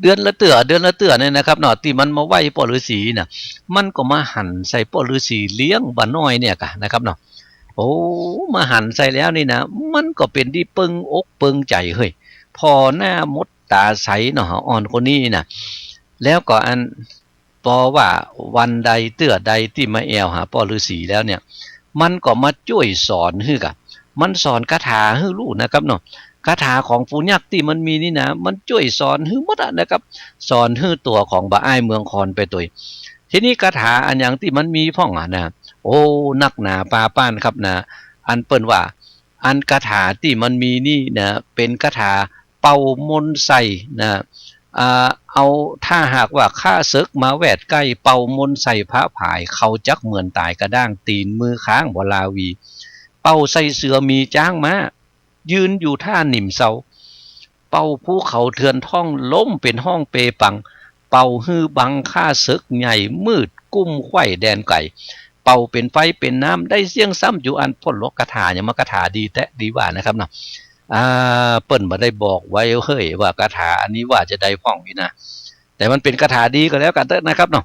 เดือนละเตื้อเนี่ยนะครับเนาะที่มันมาไหว้ป่อฤาษีน่ะมันก็มาหั่นใส่ป่อฤาษีเลี้ยงบ่น้อยเนี่ยกะนะครับเนาะโอ้มาหั่นใส่แล้วนี่นะมันก็เป็นที่ปึงอกปึงใจเฮ้ยพอหน้ามดตาใสเนาะอ่อนคนนี้น่ะแล้วก็อันพอว่าวันใดเตื้อใดที่มาแอวหาป่อฤาษีแล้วเนี่ยมันก็มาช่วยสอนฮือกะมันสอนคาถาให้ลูกนะครับเนาะคาถาของปู่ยักษ์ที่มันมีนี่นะมันช่วยสอนให้หมดนะครับสอนให้ตัวของบ่าอ้ายเมืองคอนไปตัวทีนี้คาถาอันอย่างที่มันมีพ่องอ่ะนะโอ้นักหนาปาป้านครับนะอันเปิ้นว่าอันคาถาที่มันมีนี่นะเป็นคาถาเป่ามนต์ใส่นะเอาถ้าหากว่าข้าศึกมาแวดใกล้เป่ามนต์ใส่พระผายเขาจักเหมือนตายกระด้างตีนมือค้างบ่ลาวีเป่าใส่เสือมีจ้างมายืนอยู่ท่าหนิมเสาเป่าภูเขาเถือนท่องล้มเป็นห้องเปปังเป่าฮือบังข้าศึกใหญ่มืดกุ้มไข่แดนไก่เป่าเป็นไฟเป็นน้ำได้เสียงซ้ำอยู่อันพ่นลกคาถาอย่างมากาถาดีแท้ดีว่านะครับเนาะเปิ้นมาได้บอกไว้เฮ้ยว่าคาถาอันนี้ว่าจะได้ฟ้องอยู่นะแต่มันเป็นคาถาดีก็แล้วกันเถอะนะครับเนาะ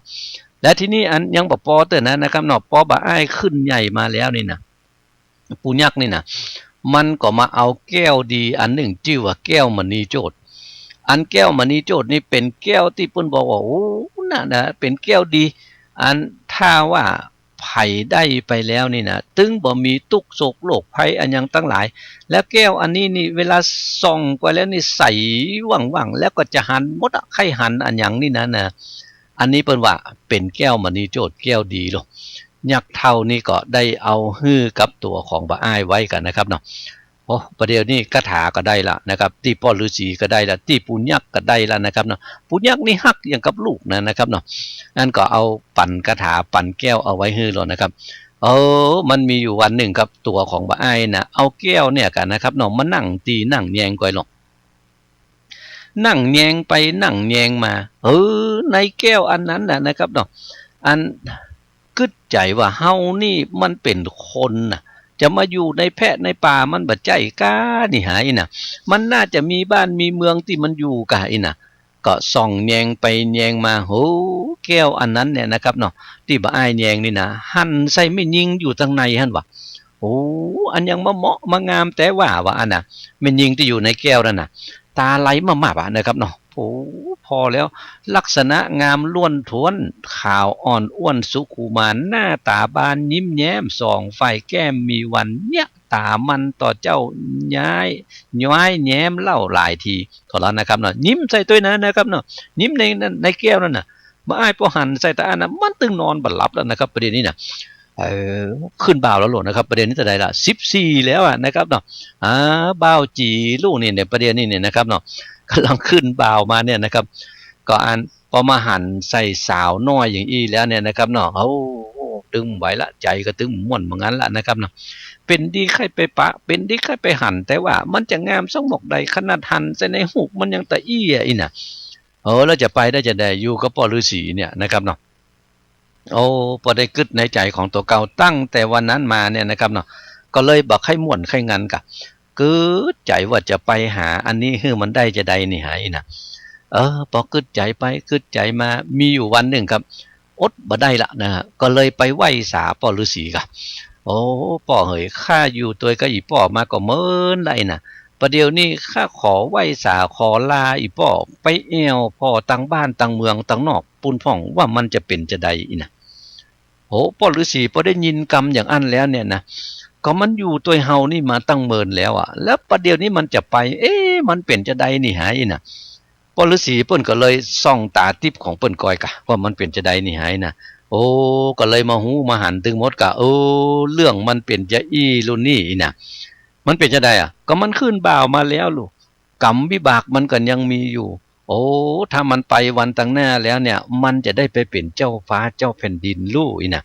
และที่นี่อันยังบอกปอเตอร์นะครับเนาะปอบ่อ้ายขึ้นใหญ่มาแล้วนี่นะปู่ยักษ์นี่นะมันก็มาเอาแก้วดีอันหนึ่งชื่อว่าแก้วมณีโจทย์อันแก้วมณีโจทย์นี่เป็นแก้วที่เปิ้นบอกว่าโอ้น่ะนะเป็นแก้วดีอันถ้าว่าไผ่ได้ไปแล้วนี่นะตึงบ่มีตุกโศกโลกภัยอันยังตั้งหลายแล้วแก้วอันนี้นี่เวลาส่องไปแล้วนี่ใสว่างๆแล้วก็จะหันหมดไข่หันอันอย่างนี้นะอันนี้เปิ้นว่าเป็นแก้วมณีโจทย์แก้วดีหรอกยักษ์เท่านี่ก็ได้เอาฮื้อกับตัวของบ่อ้ายไว้กันนะครับเนาะโอ้ประเดี๋ยวนี้คาถาก็ได้ละนะครับที่ป่อฤาษีก็ได้ละที่ปู่ยักษ์ก็ได้ละนะครับเนาะปู่ยักษ์นี่ฮักอย่างกับลูกนะครับเนาะนั่นก็เอาปั่นคาถาปั่นแก้วเอาไว้ฮื้อแล้วนะครับมันมีอยู่วันหนึ่งครับตัวของบ่อ้ายนะเอาแก้วเนี่ยกันนะครับเนาะมานั่งตีนั่งแยงก้อยหรอกนั่งแยงไปนั่งแยงมาในแก้วอันนั้นนะครับเนาะอันกึดใจว่าเฮานี่มันเป็นคนนะจะมาอยู่ในแพะในป่ามันบัดใจกล้านี่หายนะมันน่าจะมีบ้านมีเมืองที่มันอยู่กะไอ้นะก็ส่องแยงไปแยงมาโหแก้วอันนั้นเนี่ยนะครับเนาะที่บ่อ้ายแยงนี่นะหั่นใส่ไม่ยิงอยู่ทางในหั่นวะโอ้อันยังมาเหมาะมางามแต่ว่าอันน่ะไม่ยิงที่อยู่ในแก้วนั่นน่ะตาไหลมาๆนะครับเนาะโอ้พอแล้วลักษณะงามล้วนท้วนขาวอ่อนอ้วนสุขุมานหน้าตาบานยิ้มแย้มส่องไฟแก้มมีวันเนี่ยตามันต่อเจ้าย้ายแย้มเล่าหลายทีก็แล้วนะครับเนาะยิ้มใส่ตัวนั้นนะครับเนาะยิ้มในแก้วนั่นน่ะมาอ้ายพอหันใส่ตาอันน่ะมันตึงนอนบัดหลับแล้วนะครับประเด็นนี้น่ะขึ้นบ่าวแล้วโหลดนะครับประเด็นนี้จะได้ละ14แล้วนะครับเนาะบ่าวจีลูกนี่เนี่ยประเด็นนี้เนี่ยนะครับเนาะกำลังขึ้นบ่าวมาเนี่ยนะครับ ก็อันพอมาหั่นใส่สาวน้อยอย่างอี้แล้วเนี่ยนะครับเนาะเอาตึงไหวละใจก็ตึงม่วนเหมือนกันละนะครับเนาะเป็นดีใครไปปะเป็นดีใครไปหั่นแต่ว่ามันจะงามสักหมกใดขนาดหั่นใส่ในหูกมันยังตะอี้อีน่ะแล้วจะไปได้จะได้อยู่กับพ่อฤาษีเนี่ยนะครับเนาะพอได้กึดในใจของตัวเก่าตั้งแต่วันนั้นมาเนี่ยนะครับเนาะก็เลยบอกให้ม่วนให้งันกะกึดใจว่าจะไปหาอันนี้คือมันได้จะได้นี่หายนะพอกึดใจไปกึดใจมามีอยู่วันหนึ่งครับอดบ่ได้ละนะฮะก็เลยไปไหว้สาพ่อฤาษีกะพ่อเฮ้ยข้าอยู่ตัวก็อีพ่อมาก็เมินได้นะประเดี๋ยวนี้ข้าขอไหว้สาขอลาอีพ่อไปแอวพ่อตั้งบ้านตั้งเมืองตั้งนอกปุนพ่องว่ามันจะเป็นจะใดอีนะพ่อฤาษีพอได้ยินกรรมอย่างอันแล้วเนี่ยนะก็มันอยู่ตัวเฮานี่มาตั้งเมินแล้วอ่ะแล้วประเดี๋ยวนี้มันจะไปมันเป็นจะใดนี่หายนะพ่อฤาษีเปิ้นก็เลยส่องตาทิพย์ของเปิ้นก้อยกะว่ามันเป็นจะใดนี่หายนะก็เลยมาหูมาหันตึงหมดกะเรื่องมันเป็นจะรุ่นนี้นะมันเป็นจะใดอ่ะก็มันขึ้นบ่าวมาแล้วลูกกรรมวิบากมันก็ยังมีอยู่ถ้ามันไปวันตั้งหน้าแล้วเนี่ยมันจะได้ไปเป็นเจ้าฟ้าเจ้าแผ่นดินลูกนะ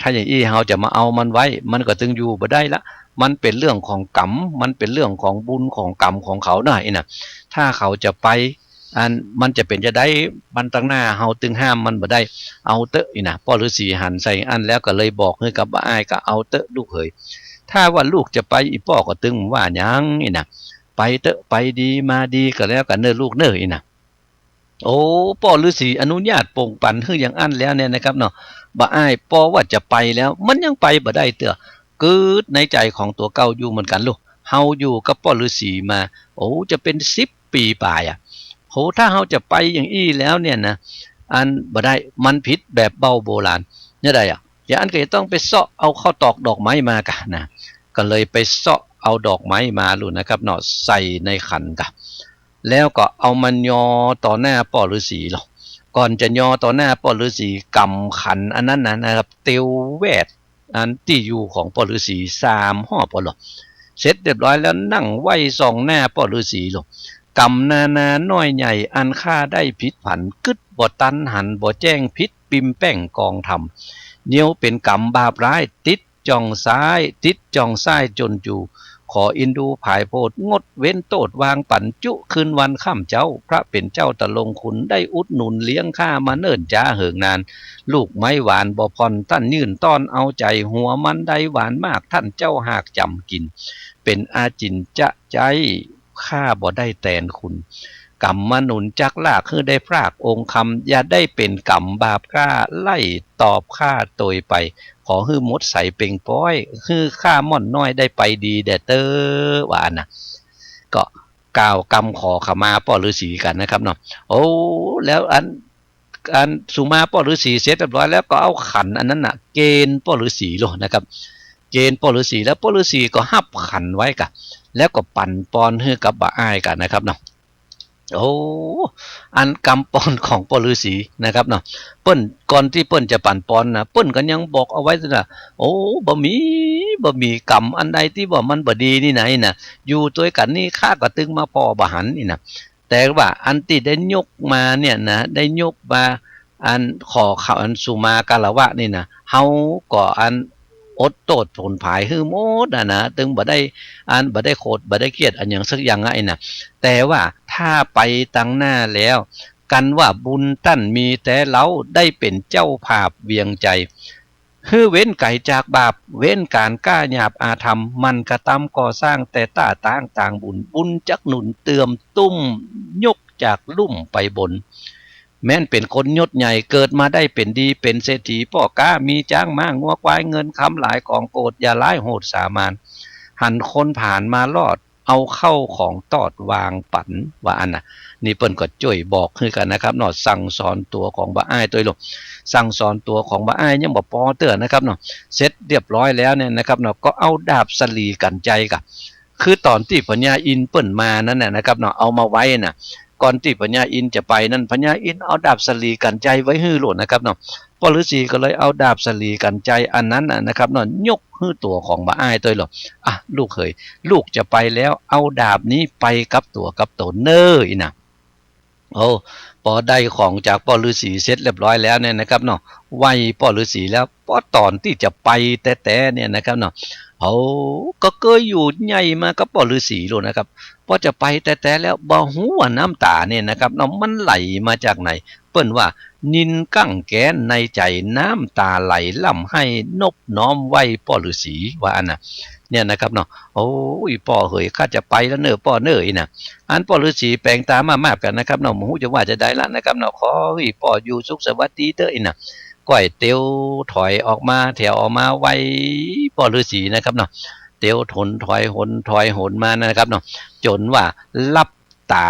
ถ้าอย่างเฮาจะมาเอามันไว้มันก็ตึงอยู่บ่ได้ละมันเป็นเรื่องของกรรมมันเป็นเรื่องของบุญของกรรมของเขาหน่อยนะถ้าเขาจะไปมันจะเป็นจะได้มันตั้งหน้าเฮาตึงห้ามมันบ่ได้เอาเตอะนะพ่อฤาษีหันใส่อันแล้วก็เลยบอกให้กับอ้ายก็เอาเตอะลูกเอ๋ยถ้าว่าลูกจะไปอีพ่อก็ตึงว่าหยังนี่นะไปเตอะไปดีมาดีก็แล้วกันเน้อลูกเน้อนี่นะพ่อฤาษีอนุญาตโปร่งปันคืออย่างอันแล้วเนี่ยนะครับเนาะบ่อ้ายพ่อว่าจะไปแล้วมันยังไปบ่ได้เตอะเกิดในใจของตัวเก่าอยู่เหมือนกันลูกเฮาอยู่กับพ่อฤาษีมาจะเป็น10 ปีป่ายอ่ะถ้าเฮาจะไปอย่างอี้แล้วเนี่ยนะอันบ่ได้มันผิดแบบเบาโบราณเนี่ยได้อ่ะอย่างอันก็จะต้องไปเสาะเอาข้าวตอกดอกไม้มากะนะก็เลยไปเสาะเอาดอกไม้มาลูกนะครับเนาะใส่ในขันกะแล้วก็เอามันยอต่อหน้าพ่อฤาษีหรอกก่อนจะยอต่อหน้าพ่อฤาษีกำขันอันนั้นนะครับเตียวแวดอันที่อยู่ของพ่อฤาษี3 ห่อพอหรอกเสร็จเรียบร้อยแล้วนั่งไหว้ส่องหน้าพ่อฤาษีหรอกกำนาน้อยใหญ่อันค่าได้ผิดผันกึดบ่ตันหันบ่แจ้งพิษปิมแป้งกองทำเหนียวเป็นกรรมบาปร้ายติดจ่องซ้ายติดจ่องซ้ายจนอยู่ขออินดูผายโพดงดเว้นโตดวางปั่นจุคืนวันข้ามเจ้าพระเป็นเจ้าตะลงขุนได้อุดหนุนเลี้ยงข้ามาเนิ่นจ้าเหิงนานลูกไม้หวานบ่พรท่านยื่นต้อนเอาใจหัวมันได้หวานมากท่านเจ้าหากจำกินเป็นอาจินจะใจข้าบ่ได้แตนคุณกรรมมนุนจักลากคือได้พรากองค์คำอย่าได้เป็นกรรมบาปกล้าไล่ตอบข้าโตยไปขอฮื้อมดใส่เป่งป้อยฮื้อข้าม่อนน้อยได้ไปดีแดเตอว่านะก็กล่าวกรรมขอขมาพ่อฤาษีกันนะครับเนาะแล้วอันสุมาพ่อฤาษีเสร็จเรียบร้อยแล้วก็เอาขันอันนั้นน่ะเกณฑ์พ่อฤาษีลงนะครับเกณฑ์พ่อฤาษีแล้วพ่อฤาษีก็หับขันไว้กันแล้วก็ปั่นปอนให้กับบ่อ้ายกันนะครับเนาะอันกำปอนของพ่อฤาษีนะครับเนาะเปิ้นก่อนที่เปิ้นจะปั่นปอนนะเปิ้นก็ยังบอกเอาไว้นะบ่มีกรรมอันใดที่ว่ามันบ่ดีนี่ไหนนะอยู่ตัวกันนี่ข้าก็ตึงมาพอบ่หันนี่นะแต่ว่าอันที่ได้ยกมาเนี่ยนะได้ยกมาอันขอข่าวอันสุมากาละวะนี่นะเฮาก็อันอดโตดผลภายฮื้อหมดนะตึงบ่ได้โคตรบ่ได้เกียดอันอย่างสักอย่างไงนะแต่ว่าถ้าไปตั้งหน้าแล้วกันว่าบุญตั้นมีแต่เราได้เป็นเจ้าภาพเวียงใจฮื้อเว้นไก่จากบาปเว้นการกล้าหยาบอาธรรมมันกระทำก่อสร้างแต่ต่างบุญจักหนุนเติมตุ้มยกจากลุ่มไปบนแม้นเป็นคนยศใหญ่เกิดมาได้เป็นดีเป็นเศรษฐีพ่อกล้ามีจ้างม้างัวควายเงินคำหลายของโกดอย่าร้ายโหดสามานหันคนผ่านมารอดเอาเข้าของตอดวางปันว่าอันน่ะนี่เปิ้นก็จ่วยบอกคือกันนะครับเนาะสั่งสอนตัวของบ่อ้ายตัวลงสั่งสอนตัวของบ่อ้ายยังบ่พอเตื้อนะครับเนาะเสร็จเรียบร้อยแล้วเนี่ยนะครับเนาะก็เอาดาบสลีกันใจกับคือตอนที่พญาอินเปิ้นมานั่นน่ะนะครับเนาะเอามาไว้น่ะก่อนที่พญาอินจะไปนั่นพญาอินเอาดาบสลีกันใจไว้ฮื้อโลดนะครับเนาะพ่อฤาษีก็เลยเอาดาบสลีกันใจอันนั้นนะครับเนาะยกฮื้อตัวของบ่อ้ายตัวหรอกลูกเขยลูกจะไปแล้วเอาดาบนี้ไปกับตัวกับตนเน้ออีน่ะ โอ้พอได้ของจากพ่อฤาษีเสร็จเรียบร้อยแล้วเนี่ยนะครับเนาะไหวพ่อฤาษีแล้วพอตอนที่จะไปแต่เนี่ยนะครับเนาะเขาก็เคยอยู่ใหญ่มากับพ่อฤาษีเลยนะครับพอจะไปแต่แล้วบ่ฮู้ว่าน้ำตาเนี่ยนะครับเนาะมันไหลมาจากไหนเปิ้นว่านินกั้งแก้นในใจน้ำตาไหลล่ำให้นบน้อมไหวพ่อฤาษีว่าอันน่ะเนี่ยนะครับเนาะโอ้ยพ่อเฮยข้าจะไปแล้วเนอพ่อเนออีน่ะอันพ่อฤาษีแปลงตามามากกันนะครับเนาะหมูจะว่าจะได้ละนะครับเนาะขอให้พ่ออยู่สุขสวัสดีเด้ออีน่ะก้อยเตียวถอยออกมาแถวออกมาไว้พ่อฤาษีนะครับเนาะเตียวถอนถอยหนถอยหนมานะครับเนาะจนว่าลับตา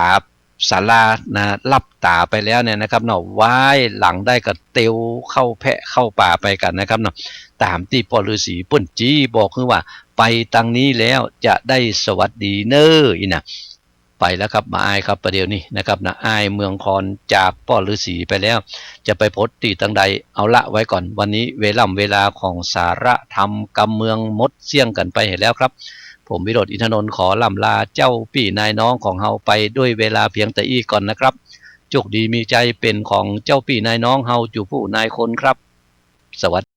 ศาลานะลับตาไปแล้วเนี่ยนะครับเนาะว่ายหลังได้ก็เตียวเข้าแพะเข้าป่าไปกันนะครับเนาะตามที่พ่อฤาษีป่นจี้บอกคือว่าไปตังนี้แล้วจะได้สวัสดีเนออีน่ะไปแล้วครับมาอายครับประเดี๋ยวนี้นะครับนะอายเมืองคอนจากพ่อฤาษีไปแล้วจะไปพดตีตังใดเอาละไว้ก่อนวันนี้เวลาของสาระธรรมกำเมืองมดเสี่ยงกันไปเห็นแล้วครับผมวิโรจน์อินทนนท์ขอล่ำลาเจ้าพี่นายน้องของเฮาไปด้วยเวลาเพียงแต่อีก่อนนะครับโชคดีมีใจเป็นของเจ้าพี่นายน้องเฮาจูผู้นายคนครับสวัสดี